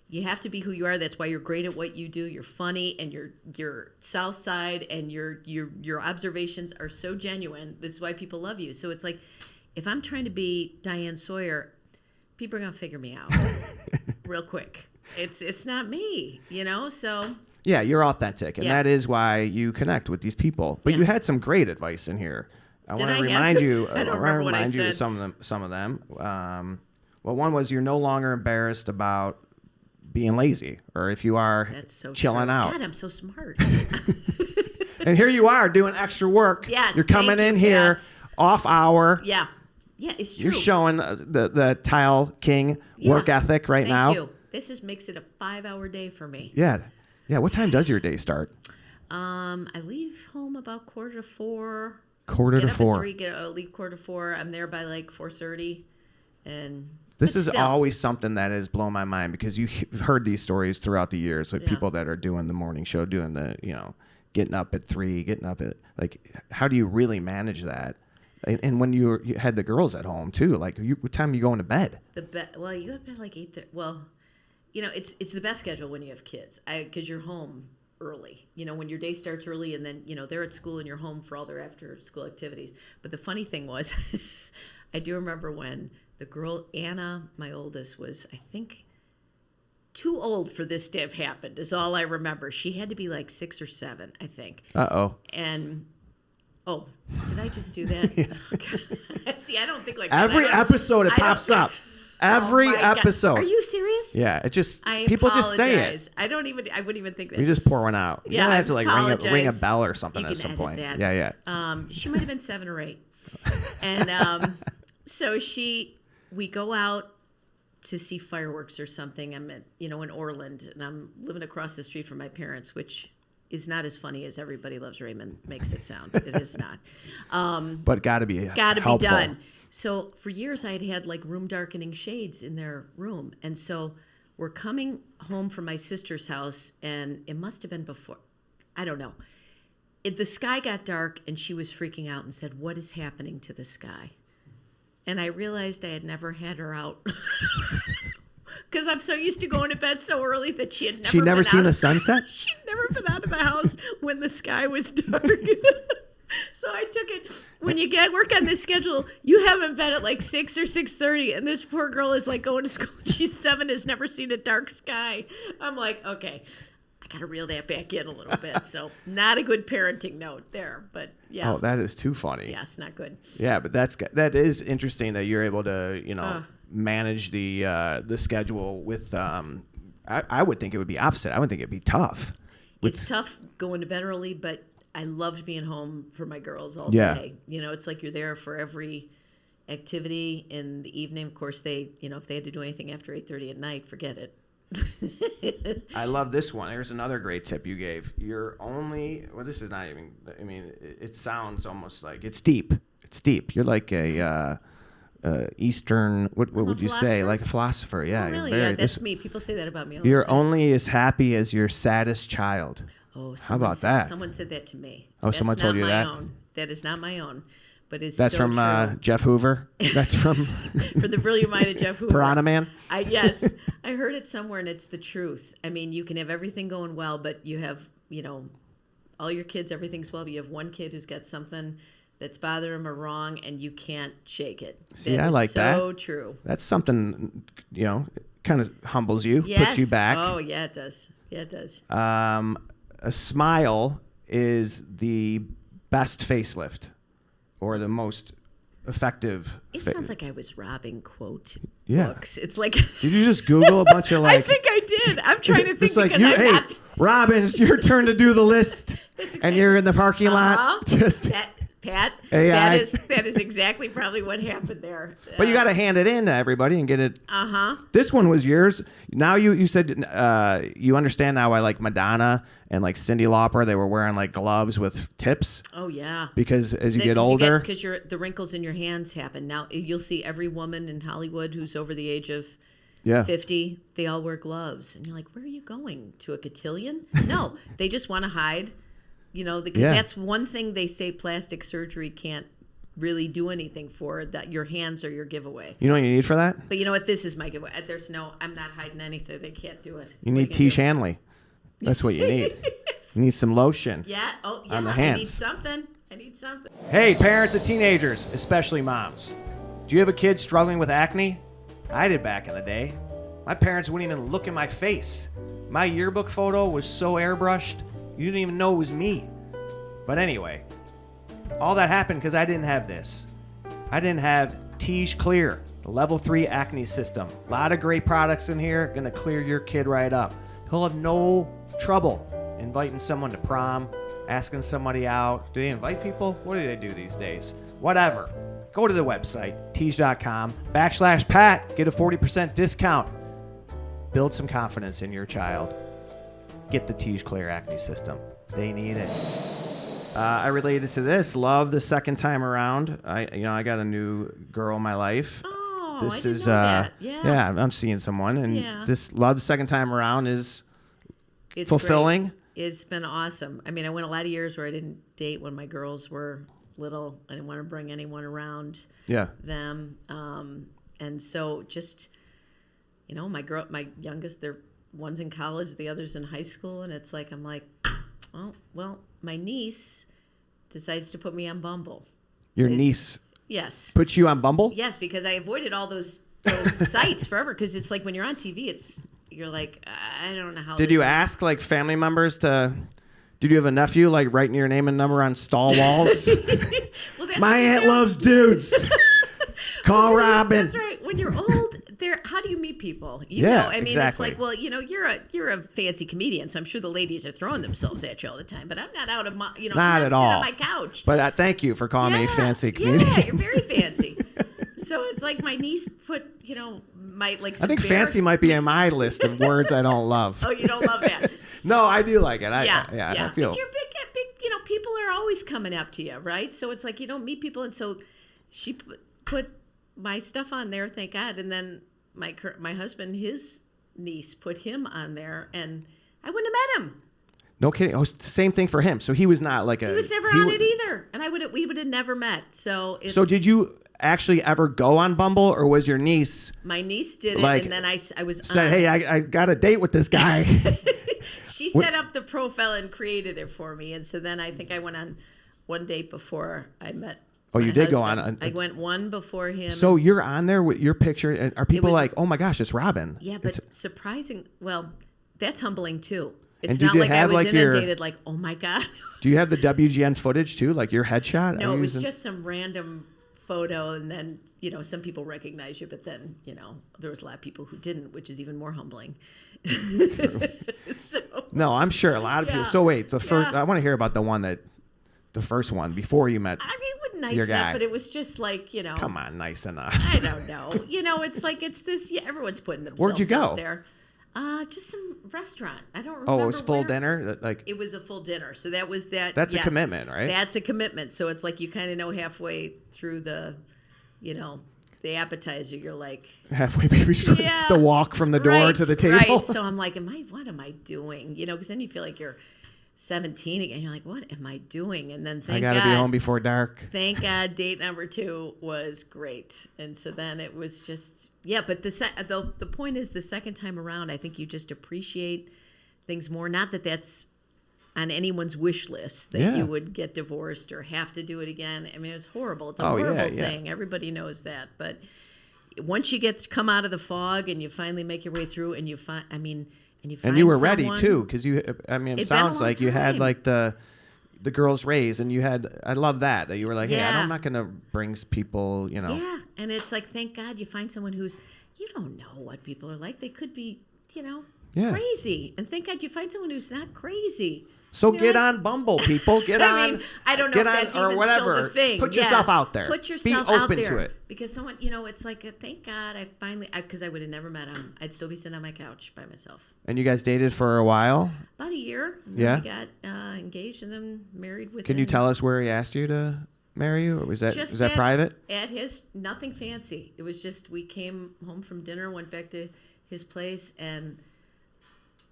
you have to be who you are. That's why you're great at what you do. You're funny, and you're South Side, and your observations are so genuine. That's why people love you. So it's like, if I'm trying to be Diane Sawyer, people are gonna figure me out real quick. It's not me, So Yeah, you're authentic, and Yeah. that is why you connect with these people. But Yeah. you had some great advice in here. I want I to have? remind you. I don't I wanna remember what I remind you of said. some of them. Well, one was you're no longer embarrassed about being lazy, or if you are that's so chilling true. out. God, I'm so smart. And here you are doing extra work. Yes, You're coming thank in you, here Pat. off hour. Yeah, it's true. You're showing the Tile King work Yeah. ethic right Thank now. you. This makes it a 5-hour day for me. Yeah. Yeah. What time does your day start? I leave home about 3:45. Quarter Get to up 4. at 3. Leave 3:45. I'm there by like 4:30, and This but is still. always something that has blown my mind, because you've heard these stories throughout the years, like Yeah. people that are doing the morning show, doing the, getting up at 3, getting up at, like, how do you really manage that? And when you had the girls at home too, like, what time are you going to bed? Well, you go to bed like 8:30. Well, it's the best schedule when you have kids, because you're home early. When your day starts early, and then they're at school and you're home for all their after school activities. But the funny thing was, I do remember when the girl Anna, my oldest, was, I think, too old for this to have happened. Is all I remember. She had to be like 6 or 7, I think. Uh-oh. And did I just do that? See, I don't think like Every that. episode it I don't- pops up. Every Oh my God. episode. Are you serious? Yeah, it just, I people just say it. apologize. I wouldn't even think that. You just pour one out. You Yeah, don't I have to like apologize. ring a bell or something You at can some edit point. that. Yeah. She might have been 7 or 8. And so we go out to see fireworks or something. I'm at, in Orland, and I'm living across the street from my parents, which is not as funny as Everybody Loves Raymond makes it sound. It is not. But gotta be helpful. Done. So for years I had like room darkening shades in their room. And so we're coming home from my sister's house, and it must have been before, I don't know. the sky got dark, and she was freaking out and said, "What is happening to the sky?" And I realized I had never had her out. Because I'm so used to going to bed so early that she had never She'd never been seen out the of- sunset? She'd never been out of the house when the sky was dark. So I took it. When you get work on this schedule, you haven't been at like 6 or 6:30, and this poor girl is like going to school. She's 7, has never seen a dark sky. I'm like, okay, I got to reel that back in a little bit. So not a good parenting note there, but yeah. Oh, that is too funny. Yes, not good. Yeah, but that is interesting that you're able to, manage the schedule with. I would think it would be opposite. I would think it'd be tough. It's tough going to bed early, but I loved being home for my girls all Yeah. day. It's like you're there for every activity in the evening. Of course, if they had to do anything after 8:30 at night, forget it. I love this one. Here's another great tip you gave. You're only, well, this is not even, I mean, it sounds almost like it's deep. It's deep. You're like a Eastern, what would you say? philosopher? Like a philosopher. Yeah. Oh, really? You're Yeah, very, that's me. People say that about me all the you're time. only as happy as your saddest child. Oh, How about that? Someone said that to me. Oh, someone told you That's that? not my own. That is not my own. But it's That's so from true. Jeff Hoover. That's from For the brilliant mind of Jeff Hoover. Piranha Man. Yes, I heard it somewhere, and it's the truth. I mean, you can have everything going well, but you have, all your kids, everything's well, but you have one kid who's got something that's bothering him or wrong, and you can't shake it. See, That I is like that. So true. That's something, kind of humbles you, Yes. puts you back. Oh, yeah, it does. Yeah, it does. A smile is the best facelift or the most effective. It sounds like I was robbing quote Yeah. books. It's like Did you just Google a bunch of like? I think I did. I'm trying to think It's like because you, I'm hey, not. Robin, it's your turn to do the list, That's and you're in the parking lot. Uh-huh. Just, Pat, AI. that is exactly probably what happened there. but you got to hand it in to everybody and get it. Uh-huh. This one was yours. Now you said you understand now why like Madonna and like Cyndi Lauper, they were wearing like gloves with tips Oh yeah. because as you get older, because the wrinkles in your hands happen. Now you'll see every woman in Hollywood who's over the age of yeah. 50, they all wear gloves, and you're like, where are you going, to a cotillion? No, they just want to hide. Because Yeah. that's one thing they say plastic surgery can't really do anything for, that your hands are your giveaway. You know what you need for that? But you know what? This is my giveaway. I'm not hiding anything. They can't do it. You What are need gonna Tish do? Hanley. That's what you need. You need some lotion. Yeah. Oh, yeah. On the I hands. need something. Hey, parents of teenagers, especially moms. Do you have a kid struggling with acne? I did back in the day. My parents wouldn't even look in my face. My yearbook photo was so airbrushed, you didn't even know it was me. But anyway, all that happened because I didn't have this. I didn't have Tish Clear, the level 3 acne system. A lot of great products in here, gonna clear your kid right up. He'll have no trouble inviting someone to prom, asking somebody out. Do they invite people? What do they do these days? Whatever. Go to the website, Tish.com/Pat. Get a 40% discount. Build some confidence in your child. Get the Tish Clear acne system. They need it. I related to this. Love the second time around. I got a new girl in my life. Oh, This I didn't is know that. Yeah. I'm seeing someone, and Yeah. this love the second time around is It's fulfilling. great. It's been awesome. I mean, I went a lot of years where I didn't date when my girls were little. I didn't want to bring anyone around Yeah. them. And so just, my youngest, one's in college, the other's in high school. And it's like, I'm like, well, my niece decides to put me on Bumble. Your niece Yes. puts you on Bumble? Yes, because I avoided all those sites forever. Because it's like when you're on TV, you're like, I don't know how. Did this you is- ask like family members to? Did you have a nephew like writing your name and number on stall walls? Well, that's My what you aunt do. loves dudes. Call Robin. That's right. When you're old, how do you meet people? Yeah, I mean, exactly. it's like, well, you're a fancy comedian, so I'm sure the ladies are throwing themselves at you all the time. But I'm not out of my, I'm Not not at sitting all. on my couch. But thank you for calling me Yeah, fancy comedian. Yeah, you're very fancy. So it's like my niece put, my like. I some think bear- fancy might be in my list of words I don't love. Oh, you don't love that. No, I do like it. Yeah. I feel. But you're big. People are always coming up to you, right? So it's like you don't meet people, and so she put my stuff on there, thank God, and then my husband, his niece, put him on there, and I wouldn't have met him. No kidding. Oh, same thing for him. So he was not like a. He was never on it either, and we would have never met. So did you actually ever go on Bumble, or was your niece? My niece did it, like, and then I was said, on. "Hey, I got a date with this guy." She set up the profile and created it for me, and so then I think I went on one date before I met. Oh, you did go husband. on. I went one before him. So you're on there with your picture, and are people was- like, "Oh my gosh, it's Robin"? Yeah, but surprising. Well, that's humbling too. It's And did not you like I have, was like, your- inundated. Like, oh my god. Do you have the WGN footage too, like your headshot? No, Are it you was using- just some random photo, and then some people recognize you, but then there was a lot of people who didn't, which is even more humbling. So No, I'm sure a lot of people. Yeah. So wait, the first. Yeah. I want to hear about the first one before you met. I mean, it wasn't nice Your enough, guy. but it was just like Come on, nice enough. I don't know. It's like it's this. Yeah, everyone's putting themselves Where'd you go? out there. Just some restaurant. I don't remember. Oh, it was full where. dinner. Like It was a full dinner, so that was that. that's a yeah. commitment, right? That's a commitment. So it's like you kind of know halfway through the the appetizer, you're like Halfway between Yeah. the walk from the door right, to the table. Right. So I'm like, what am I doing? Because then you feel like you're 17 again. You're like, what am I doing? And then I thank gotta God, be home before dark. thank God, date number 2 was great. And so then it was just but the point is the second time around, I think you just appreciate things more. Not that that's on anyone's wish list that Yeah. you would get divorced or have to do it again. I mean, it was horrible. It's a Oh, yeah, horrible yeah. thing. Everybody knows that. But once you come out of the fog and you finally make your way through, and you find, and And you were ready someone- too, because it It'd been a sounds long like you had time. like the girls raised, and you had. I love that you were like, hey, Yeah. I'm not gonna bring people, Yeah, and it's like, thank God you find someone who's, you don't know what people are like. They could be, Yeah. crazy. And thank God you find someone who's not crazy. So You're get like- on Bumble, people. Get on. I mean, I don't know get if on, that's or even whatever. still the thing. Put Yeah. yourself out there. Put yourself Be out open there. to it. Because someone, it's like, thank God I finally, because I would have never met him. I'd still be sitting on my couch by myself. And you guys dated for a while. About a year. And Yeah. then we got engaged and then married within. Can you tell us where he asked you to marry you, or was that Just private? At his, nothing fancy. It was just, we came home from dinner, went back to his place, and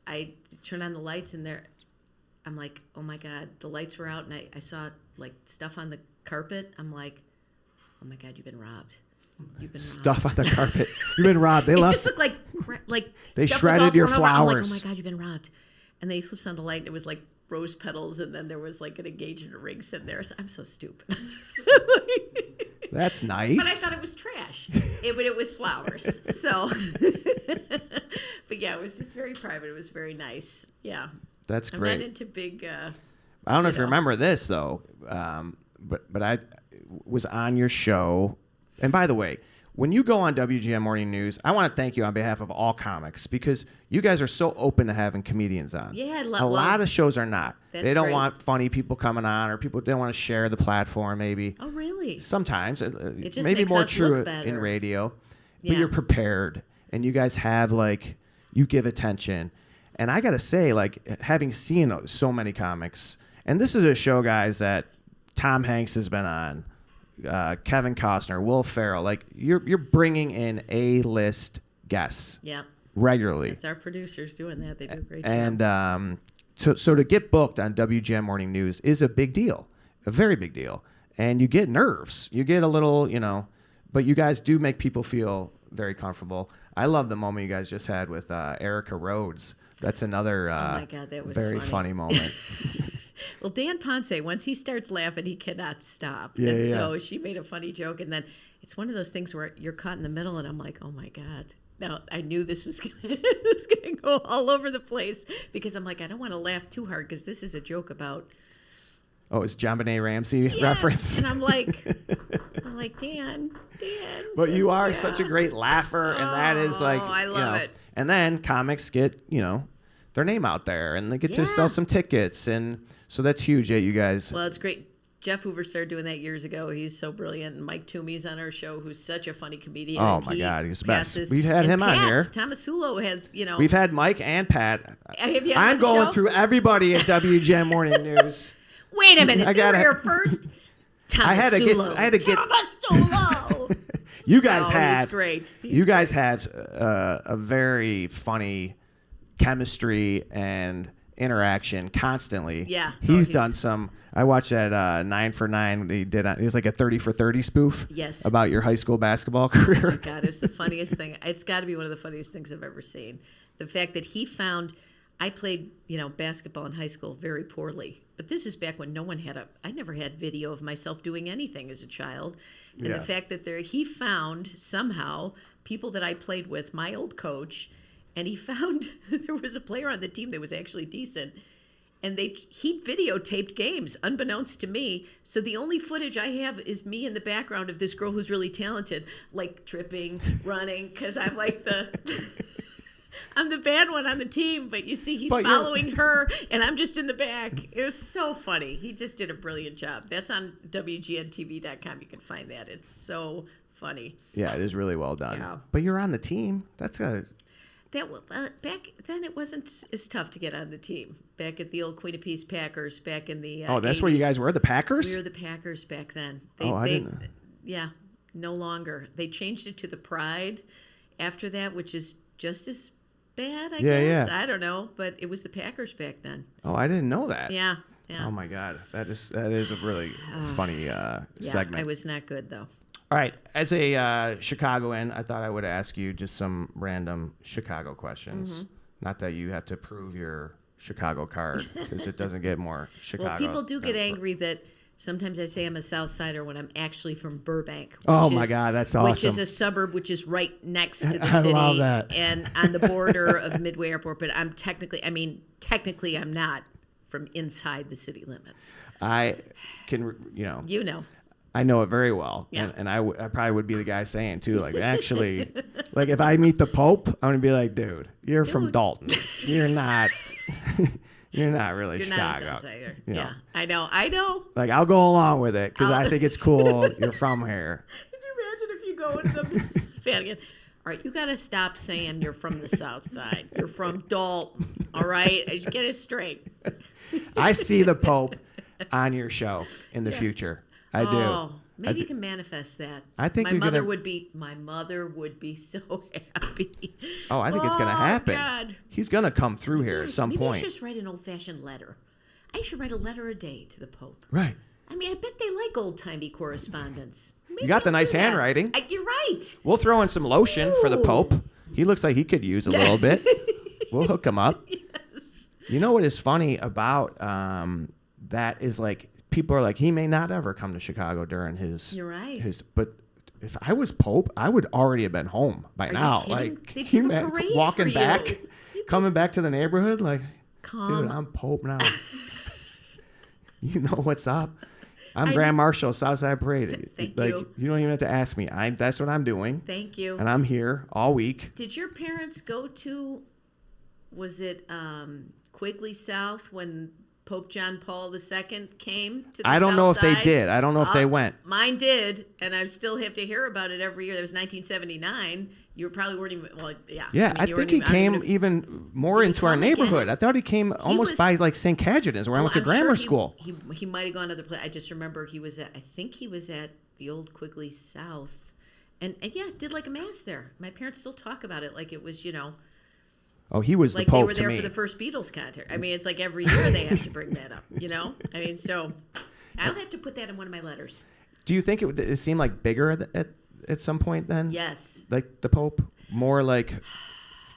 I turned on the lights, and I'm like, oh my God, the lights were out, and I saw like stuff on the carpet. I'm like, oh my God, you've been robbed. You've been robbed. Stuff on the carpet. You've been robbed. They It left. just looked like They stuff was all shredded your thrown over. I'm like, oh flowers. my God, you've been robbed. And they flipped on the light, and it was like rose petals, and then there was like an engagement ring sitting there. So I'm so stupid. That's nice. But I thought it was trash. But it was flowers. So, but yeah, it was just very private. It was very nice. Yeah. That's I'm great. not into big. I don't know if you know. remember this though, but I was on your show. And by the way, when you go on WGN Morning News, I want to thank you on behalf of all comics, because you guys are so open to having comedians on. Yeah, a lot of shows are not. That's They don't great. want funny people coming on, or people don't want to share the platform. Maybe Oh, really? sometimes just maybe makes more us true look in better. radio. But Yeah. you're prepared, and you guys have you give attention. And I gotta say, having seen so many comics, and this is a show, guys, that Tom Hanks has been on, Kevin Costner, Will Ferrell. You're bringing in A-list guests Yeah. regularly, It's our producers doing that. They do a great job. and so to get booked on WGN Morning News is a big deal, a very big deal. And you get nerves, you get a little, but you guys do make people feel very comfortable. I love the moment you guys just had with Erica Rhodes. That's another Oh my God, that was very funny. funny moment. Well, Dan Ponce, once he starts laughing, he cannot stop. Yeah, and yeah. so she made a funny joke, and then it's one of those things where you're caught in the middle, and I'm like, oh my God. Now, I knew this was gonna go all over the place, because I'm like, I don't want to laugh too hard, because this is a joke about Oh, it's John Benet Ramsey yes. reference. And I'm like, Dan. But you that's- are such a great laugher, and that is Oh, I love it. And then comics get, their name out there, and they get to sell Yeah. some tickets, and so that's huge that you guys. Well, it's great. Jeff Hoover started doing that years ago. He's so brilliant. And Mike Toomey's on our show, who's such a funny comedian. Oh, and my he God, he's the best. passes- We've had and him on Pat, here. Tomasulo has, We've had Mike and Pat. Have you had him I'm on the going show? through everybody at WGN Morning News. Wait a minute. I You were gotta- here first. Tomasulo. I had to get- Tomasulo. You guys Oh, he's have great. You guys have a very funny chemistry, and interaction constantly. Yeah. He's done some. I watched that 9 for 9. He did. It was like a 30 for 30 spoof. Yes. About your high school basketball career. Oh my God, it's the funniest thing. It's got to be one of the funniest things I've ever seen. The fact that he found, I played, basketball in high school very poorly. But this is back when I never had video of myself doing anything as a child. And Yeah. the fact that he found somehow people that I played with, my old coach, and he found there was a player on the team that was actually decent. And he videotaped games, unbeknownst to me. So the only footage I have is me in the background of this girl who's really talented, like tripping, running, because I'm like I'm the bad one on the team. But you see, he's following her, and I'm just in the back. It was so funny. He just did a brilliant job. That's on WGNTV.com. You can find that. It's so funny. Yeah, it is really well done. Yeah. But you're on the team. That's Back then, it wasn't as tough to get on the team. Back at the old Queen of Peace Packers, back in the that's 80s. where you guys were, the Packers? We were the Packers back then. I didn't know. Yeah, no longer. They changed it to the Pride after that, which is just as bad, I guess. Yeah. I don't know, but it was the Packers back then. Oh, I didn't know that. Yeah. Oh my God, that is a really funny segment. I was not good though. All right, as a Chicagoan, I thought I would ask you just some random Chicago questions. Mm-hmm. Not that you have to prove your Chicago card, because it doesn't get more Chicago. Well, people do get than- angry that sometimes I say I'm a South Sider when I'm actually from Burbank. Oh, which my is- God, that's Which is awesome. a suburb which is right next to the I city love that. and on the border of Midway Airport. But I'm technically I'm not from inside the city limits. I can, You know. I know it very well. Yeah. And I probably would be the guy saying, too, like, actually, like, if I meet the Pope, I'm going to be like, dude, you're from Dalton. You're not really You're Chicago. not a South Sider. You know. Yeah, I know. Like, I'll go along with it because I think it's cool. You're from here. Could you imagine if you go into the Vatican? All right, you got to stop saying you're from the South Side. You're from Dalton. All right, I just get it straight. I see the Pope on your show in the future. I do. Oh, maybe you can manifest that. I think my you're mother gonna- would be so happy. Oh, I think it's going to happen. God. He's going to come through here at some maybe point. I should just write an old-fashioned letter. I should write a letter a day to the Pope. Right. I mean, I bet they like old-timey correspondence. Maybe You got the I'll do nice that. handwriting. You're right. We'll throw in some lotion for the Ooh. Pope. He looks like he could use a little bit. We'll hook him up. Yes. You know what is funny about that is, like, people are like, he may not ever come to Chicago during his. You're right. But if I was Pope, I would already have been home by you now. kidding? Like, They'd can you have a imagine parade walking for you. back, coming back to the neighborhood, like, Come dude, I'm Pope now. You know what's up? I'm Grand Marshal, Southside Parade. Thank like, you. You don't even have to ask me. That's what I'm doing. Thank you. And I'm here all week. Did your parents go to, was it Quigley South when Pope John Paul II came to the I don't know if South they Side? did. I don't know if they went. Mine did, and I still have to hear about it every year. That was 1979. You probably weren't even, well, yeah. Yeah, mean, I you think weren't he even- I don't came even know if- even more Did he into our come neighborhood. again? I thought he came almost was- by like St. Cajetan's, where I went to I'm grammar sure school. He might have gone to the place. I just remember he was at, I think he was at the old Quigley South. And yeah, did like a mass there. My parents still talk about it like it was, Oh, he was like the they Pope were to there me. for the first Beatles concert. I mean, it's like every year they have to bring that up, I mean, so I'll have to put that in one of my letters. Do you think it seemed like bigger at some point then? Yes. Like the Pope? More like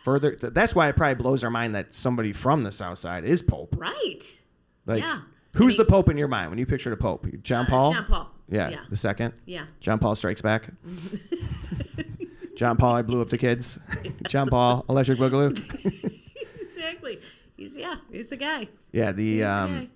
further? That's why it probably blows our mind that somebody from the South Side is Pope. Right. Like, Yeah. who's the Pope in your mind when you picture the Pope? John Paul? John Paul. Yeah, Yeah. the second? Yeah. John Paul Strikes Back? John Paul, I blew up the kids. John Paul, Electric Boogaloo. Exactly. He's the guy. Yeah, guy.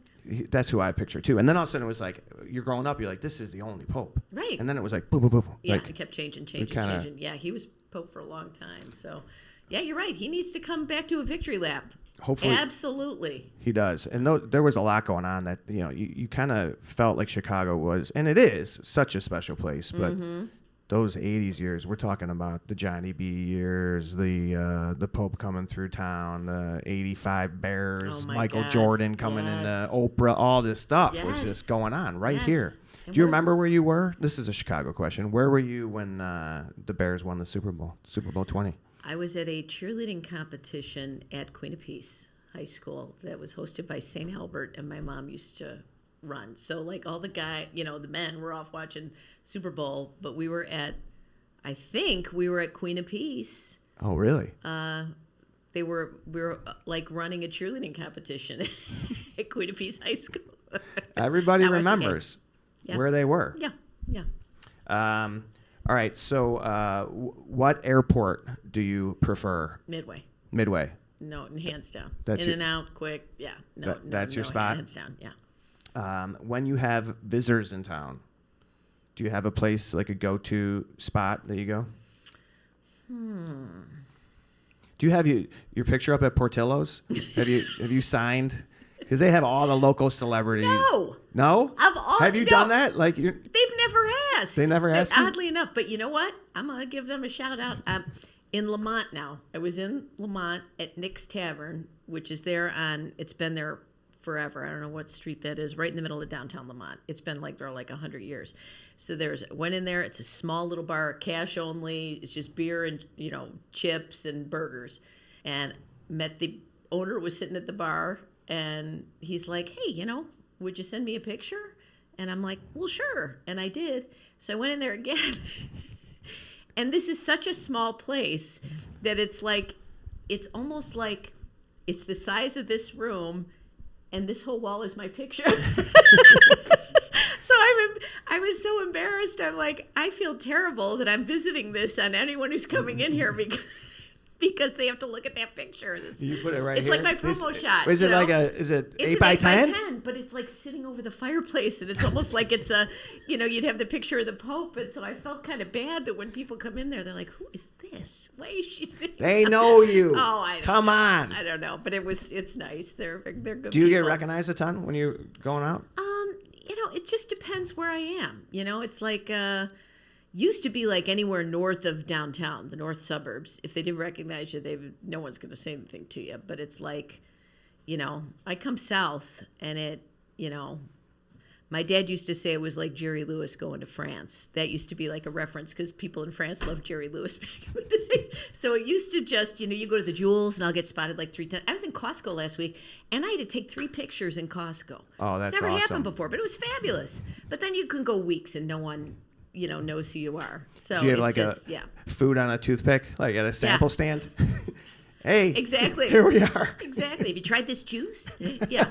that's who I picture too. And then all of a sudden it was like, you're growing up, you're like, this is the only Pope. Right. And then it was like, boom, boom, boom. Yeah, Like, it kept changing. kinda- Yeah, he was Pope for a long time. So, yeah, you're right. He needs to come back to a victory lap. Hopefully. Absolutely. He does. And there was a lot going on that, you kind of felt like Chicago was, and it is such a special place, but those 80s years, we're talking about the Johnny B years, the Pope coming through town, the 85 Bears, Oh my Michael God. Jordan coming Yes. into Oprah, all this stuff was Yes. just going on right Yes. here. And Do you we're- remember where you were? This is a Chicago question. Where were you when the Bears won the Super Bowl 20? I was at a cheerleading competition at Queen of Peace. high school that was hosted by St. Albert, and my mom used to run. So like all the men were off watching Super Bowl, but we were at Queen of Peace. Oh, really? We were like running a cheerleading competition at Queen of Peace High School. Everybody That was okay. remembers Yeah. where they were. Yeah. All right. So, what airport do you prefer? Midway. Midway. No, hands down. That's In your- and out, quick. Yeah. No, that's your no, spot? Hands down. Yeah. When you have visitors in town, do you have a place like a go-to spot that you go? Do you have your picture up at Portillo's? have you signed? Because they have all the local celebrities. No. No? Have you done that? Like you? They've never asked. They never asked you? Oddly enough, but you know what? I'm gonna give them a shout out. In Lamont now. I was in Lamont at Nick's Tavern, which is there on. It's been there forever. I don't know what street that is. Right in the middle of downtown Lamont. It's been like there like 100 years. So went in there. It's a small little bar, cash only. It's just beer and chips and burgers. And met the owner was sitting at the bar, and he's like, "Hey, would you send me a picture?" And I'm like, "Well, sure." And I did. So I went in there again. And this is such a small place that it's almost like it's the size of this room, and this whole wall is my picture. So I was so embarrassed. I'm like, I feel terrible that I'm visiting this on anyone who's coming in here because they have to look at that picture. You put it right it's here? like my promo shot. Is it it's 8 by 10? 10, but it's like sitting over the fireplace, and it's almost like it's you'd have the picture of the Pope, and so I felt kind of bad that when people come in there, they're like, "Who is this? Why is she sitting?" They know you. Oh, I don't Come know. on. I don't know, but it's nice. They're good. Do you get people. recognized a ton when you're going out? It just depends where I am. It's like used to be like anywhere north of downtown, the north suburbs. If they did recognize you, no one's going to say anything to you. But it's like, I come south, and my dad used to say it was like Jerry Lewis going to France. That used to be like a reference because people in France loved Jerry Lewis back in the day. So it used to just, you go to the Jewels and I'll get spotted like 3 times. I was in Costco last week, and I had to take 3 pictures in Costco. Oh, that's It's never awesome. happened before, but it was fabulous. But then you can go weeks and no one, knows who you are. So Do you have it's like just, a food on a toothpick, like at a sample stand? Hey, Exactly. here we are. Exactly. Have you tried this juice? Yeah.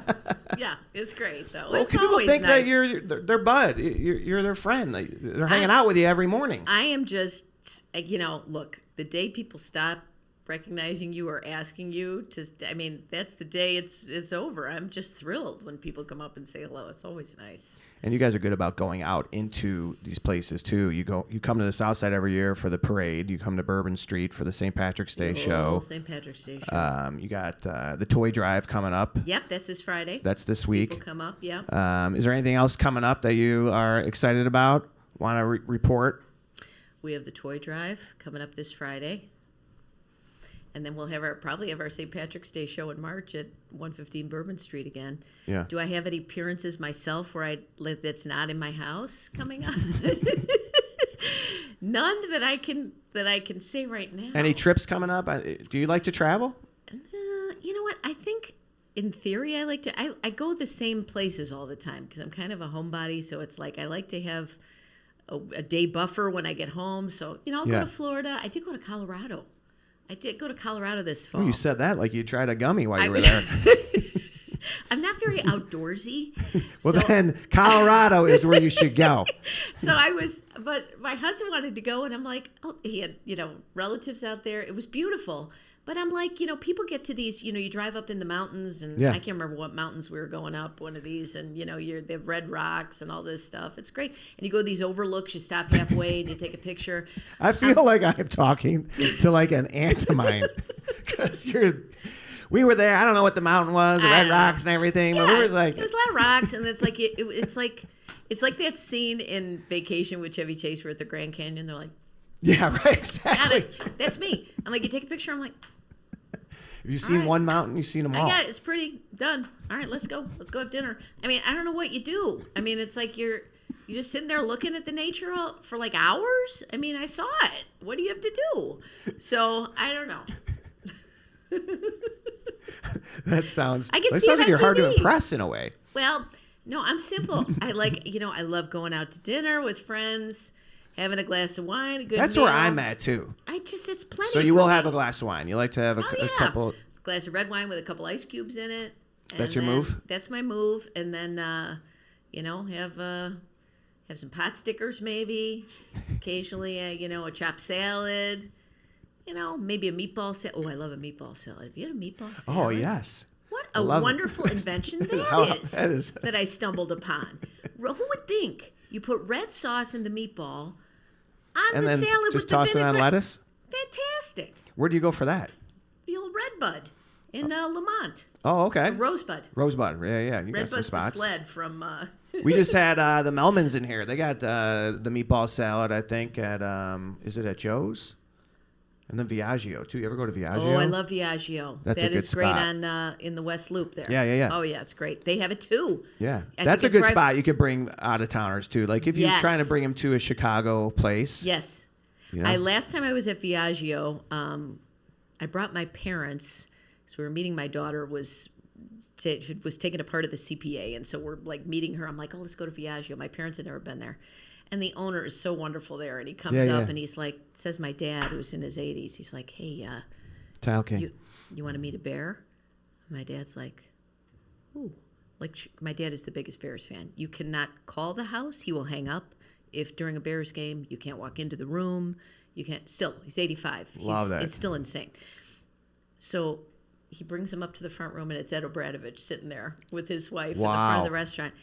Yeah. It's great, though. Well, It's people always think nice. that you're their bud. You're their friend. They're hanging out with you every morning. I am just, look, the day people stop recognizing you or asking you that's the day it's over. I'm just thrilled when people come up and say hello. It's always nice. And you guys are good about going out into these places too. You come to the South Side every year for the parade. You come to Bourbon Street for the St. Patrick's Day show. St. Patrick's Day show. You got the toy drive coming up. Yep, that's this Friday. That's this week. People come up, yep. Is there anything else coming up that you are excited about? Want to report? We have the toy drive coming up this Friday. And then we'll probably have our St. Patrick's Day show in March at 115 Bourbon Street again. Yeah. Do I have any appearances myself that's not in my house coming up? None that I can say right now. Any trips coming up? Do you like to travel? You know what? I think in theory I like to. I go the same places all the time because I'm kind of a homebody. So it's like I like to have a day buffer when I get home. So I'll go to Florida. I did go to Colorado. I did go to Colorado this fall. Oh, you said that like you tried a gummy while you were there. I'm not very outdoorsy. Well, so, then Colorado is where you should go. But my husband wanted to go, and I'm like, oh, he had, relatives out there. It was beautiful. But I'm like, people get to these, you drive up in the mountains, and Yeah. I can't remember what mountains we were going up, one of these, and, they have red rocks and all this stuff. It's great. And you go to these overlooks, you stop halfway, and you take a picture. I feel like I'm talking to like an aunt of mine because we were there. I don't know what the mountain was, the red rocks and everything, but we were like, there's a lot of rocks, and it's like it's like that scene in Vacation with Chevy Chase where at the Grand Canyon. They're like, yeah, right, got exactly. it. That's me. I'm like, you take a picture. I'm like, Have you seen right. one mountain? You've seen them all. I got it. It's pretty done. All right, let's go. Let's go have dinner. I mean, I don't know what you do. I mean, it's like you're just sitting there looking at the nature for like hours. I mean, I saw it. What do you have to do? So I don't know. That sounds. I can That see sounds it like you're on hard to TV. impress in a way. Well, no, I'm simple. I love going out to dinner with friends, having a glass of wine, a good That's meal. where I'm at too. It's plenty. So you for will me. have a glass of wine. You like to have a yeah. couple. glass of red wine with a couple ice cubes in it. That's your move? That's my move. And then, have some pot stickers maybe. Occasionally, a chopped salad. Maybe a meatball salad. Oh, I love a meatball salad. Have you had a meatball salad? Oh yes. What I a love it. wonderful invention That is. that I stumbled upon. Who would think you put red sauce in the meatball on And the then salad just with toss the it on vinaigrette? lettuce. Fantastic. Where do you go for that? The old Redbud in Lamont. Oh, okay. Rosebud. Rosebud. Yeah. You got some Redbud's the spots. sled from... We just had the Melmans in here. They got the meatball salad, I think, at is it at Joe's? And then Viaggio too. You ever go to Viaggio? Oh, I love Viaggio. That's a That good is great spot. on in the West Loop there. Yeah. Oh yeah, it's great. They have it too. Yeah, I that's a think good it's right- spot. You could bring out of towners too. Like if you're Yes. trying to bring them to a Chicago place. Yes. You know? Last time I was at Viaggio, I brought my parents. So we were meeting my daughter was taking a part of the CPA, and so we're like meeting her. I'm like, oh, let's go to Viaggio. My parents had never been there. And the owner is so wonderful there. And he comes Yeah, up yeah. and he's like, says my dad, who's in his 80s, he's like, hey, Tile King. you want to meet a bear? My dad's like, ooh. My dad is the biggest Bears fan. You cannot call the house. He will hang up. If during a Bears game, you can't walk into the room. You can't. Still, he's 85. Love that. It's still insane. So he brings him up to the front room, and it's Ed Obradovich sitting there with his wife in the front of Wow. the restaurant.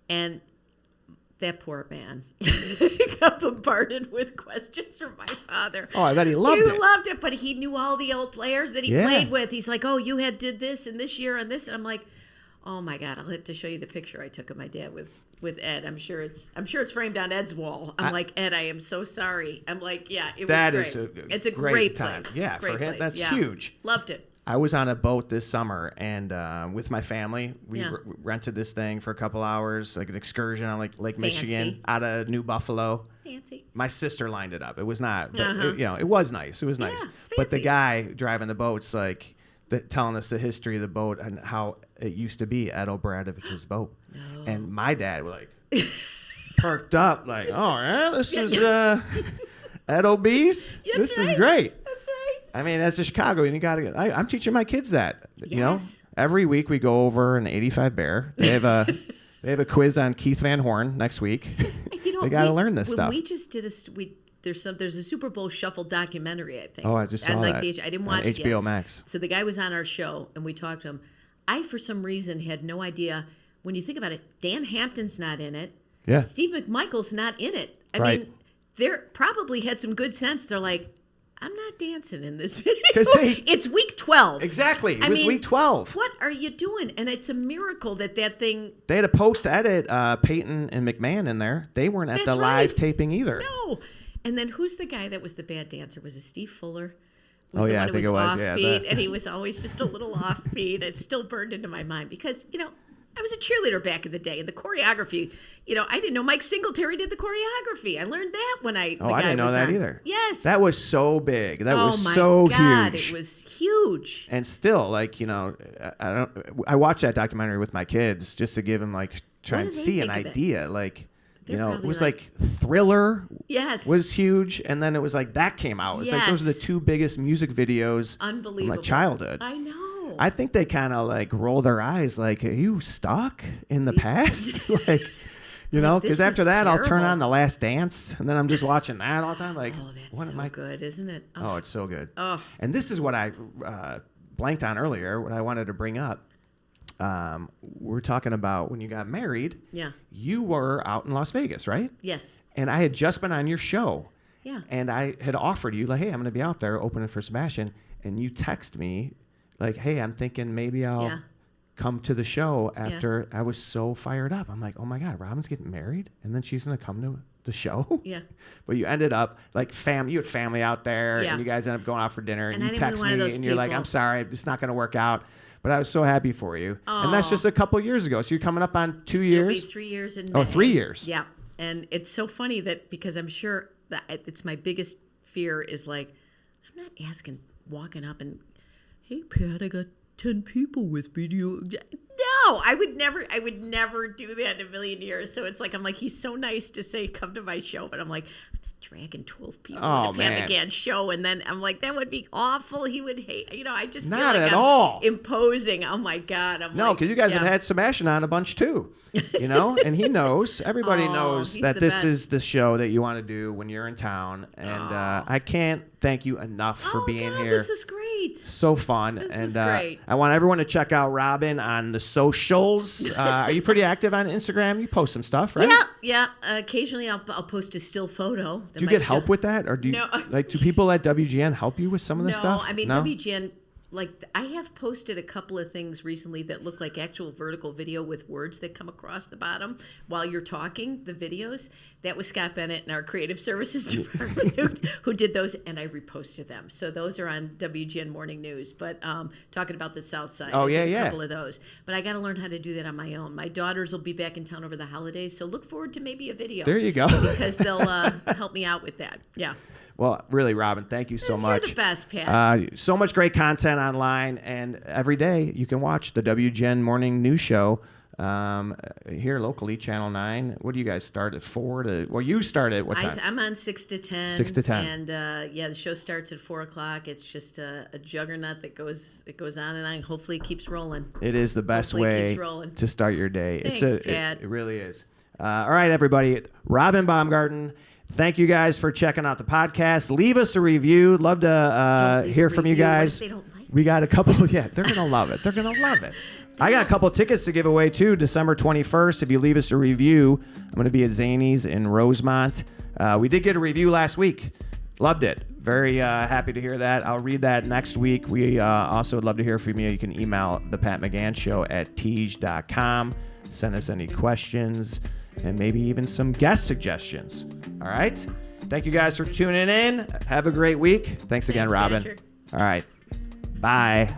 And that poor man got bombarded with questions from my father. Oh, I bet he loved He it. loved it, but he knew all the old players that he Yeah. played with. He's like, oh, you did this and this year and this. And I'm like, oh my God, I'll have to show you the picture I took of my dad with Ed. I'm sure it's framed on Ed's wall. I'm like, Ed, I am so sorry. I'm like, yeah, it That was is great. a It's a great great time. place. Yeah, Great for him, place. that's Yeah. huge. Loved it. I was on a boat this summer and with my family. We Yeah. rented this thing for a couple hours, like an excursion on Lake Michigan Fancy. out of New Buffalo. Fancy. My sister lined it up. It was not, but Uh-huh. it was nice. It was nice. Yeah, it's But the fancy. guy driving the boat's like telling us the history of the boat and how it used to be Ed Obradovich's boat. And my dad was like perked up, like, "Oh, yeah, this is Ed Ob's. This is right. great." That's right. I mean, as a Chicago, and you got to. I'm teaching my kids that. You know, Yes. every week we go over an '85 Bear. They have a quiz on Keith Van Horn next week. They got to learn this stuff. We just did there's a Super Bowl Shuffle documentary, I think. Oh, I just saw on, that. I didn't on watch it HBO yet. Max. So the guy was on our show, and we talked to him. I, for some reason, had no idea. When you think about it, Dan Hampton's not in it. Yeah. Steve McMichael's not in it. I Right. mean, they probably had some good sense. They're like, I'm not dancing in this video. 'Cause It's week 12. Exactly. It I was mean, week 12. What are you doing? And it's a miracle that thing. They had a post edit Peyton and McMahon in there. They weren't at That's the live right. taping either. No. And then who's the guy that was the bad dancer? Was it Steve Fuller? Was Oh, the yeah, one I who think was it was. Yeah, offbeat, and he was always just a little offbeat. It's still burned into my mind because, I was a cheerleader back in the day, and the choreography, I didn't know Mike Singletary did the choreography. I learned that when I didn't know that either. Yes. That was so big. That oh was my so God, huge. it was huge. And still, I watched that documentary with my kids just to give them try What and do they see an think of it? idea. They're it probably was like- Thriller Yes. was huge, and then it was that came out. It's like those are the Yes. two biggest music videos of Unbelievable. my childhood. I know. I think they kind of roll their eyes, are you stuck in the past? Because this after is that I'll turn terrible. on The Last Dance, and then I'm just watching that all the time. Oh, that's what so am I? good, isn't it? Oh, it's so good. Oh. And this is what I blanked on earlier, what I wanted to bring up. We're talking about when you got married. Yeah. You were out in Las Vegas, right? Yes. And I had just been on your show. Yeah. And I had offered you, hey, I'm going to be out there opening for Sebastian. And you text me, hey, I'm thinking maybe I'll Yeah. come to the show after. I was so fired up. I'm like, oh my God, Robin's getting married? And then she's going to come to the show? Yeah. But you ended up you had family out there, Yeah. and you guys ended up going out for dinner. And And I you didn't text want me, one of those and you're like, people. I'm sorry, it's not going to work out. But I was so happy for you. And that's Aw. just a couple years ago. So you're coming up on 2 It'll be years? 3 years in Oh, May. 3 years. Yeah. And it's so funny that because I'm sure that it's my biggest fear is I'm not walking up and, hey, Pat, I got 10 people with me. No, I would never do that in a million years. So it's like, I'm like, he's so nice to say, come to my show. But I'm like, dragging 12 people Oh, in a Pat man. McGann show, and then I'm like, that would be awful. He would hate. I just feel Not like at I'm all. imposing. Oh my God. No, because you guys have had Sebastian on a bunch too, and he knows. Everybody knows he's that the this best. is the show that you want to do when you're in town, and I can't thank you enough for being God, here. This is great. So fun, This and was great. I want everyone to check out Robin on the socials. Are you pretty active on Instagram? You post some stuff, right? Yeah. Occasionally, I'll post a still photo. Do you get help with that, or do you No. do people at WGN help you with some of this stuff? No, I mean WGN. Like, I have posted a couple of things recently that look like actual vertical video with words that come across the bottom while you're talking, the videos. That was Scott Bennett in our creative services department who did those, and I reposted them. So those are on WGN Morning News. But talking about the South Side, Oh, I did yeah. a couple of those. But I got to learn how to do that on my own. My daughters will be back in town over the holidays, so look forward to maybe a video. There you go. Because they'll help me out with that. Yeah. Well, really, Robin, thank you so much. You're the best, Pat. So much great content online, and every day you can watch the WGN Morning News Show here locally, Channel 9. What do you guys start at 4 to? Well, you start at what time? I'm on 6 to 10. 6 to 10. And the show starts at 4 o'clock. It's just a juggernaut that goes on and on. Hopefully, it keeps rolling. It is the best Hopefully it way keeps rolling. to start your day. Thanks, Pat. It really is. All right, everybody. Robin Baumgarten. Thank you guys for checking out the podcast. Leave us a review. Love to leave hear a from you review. What guys. if they don't like We got a couple. Yeah, they're gonna love it. They're gonna love it. I got a couple tickets to give away too. December 21st. If you leave us a review, I'm gonna be at Zany's in Rosemont. We did get a review last week. Loved it. Very happy to hear that. I'll read that next week. We also would love to hear from you. You can email the Pat McGann Show at teej.com. Send us any questions and maybe even some guest suggestions. All right. Thank you guys for tuning in. Have a great week. Thanks again, Robin. Patrick. All right. Bye.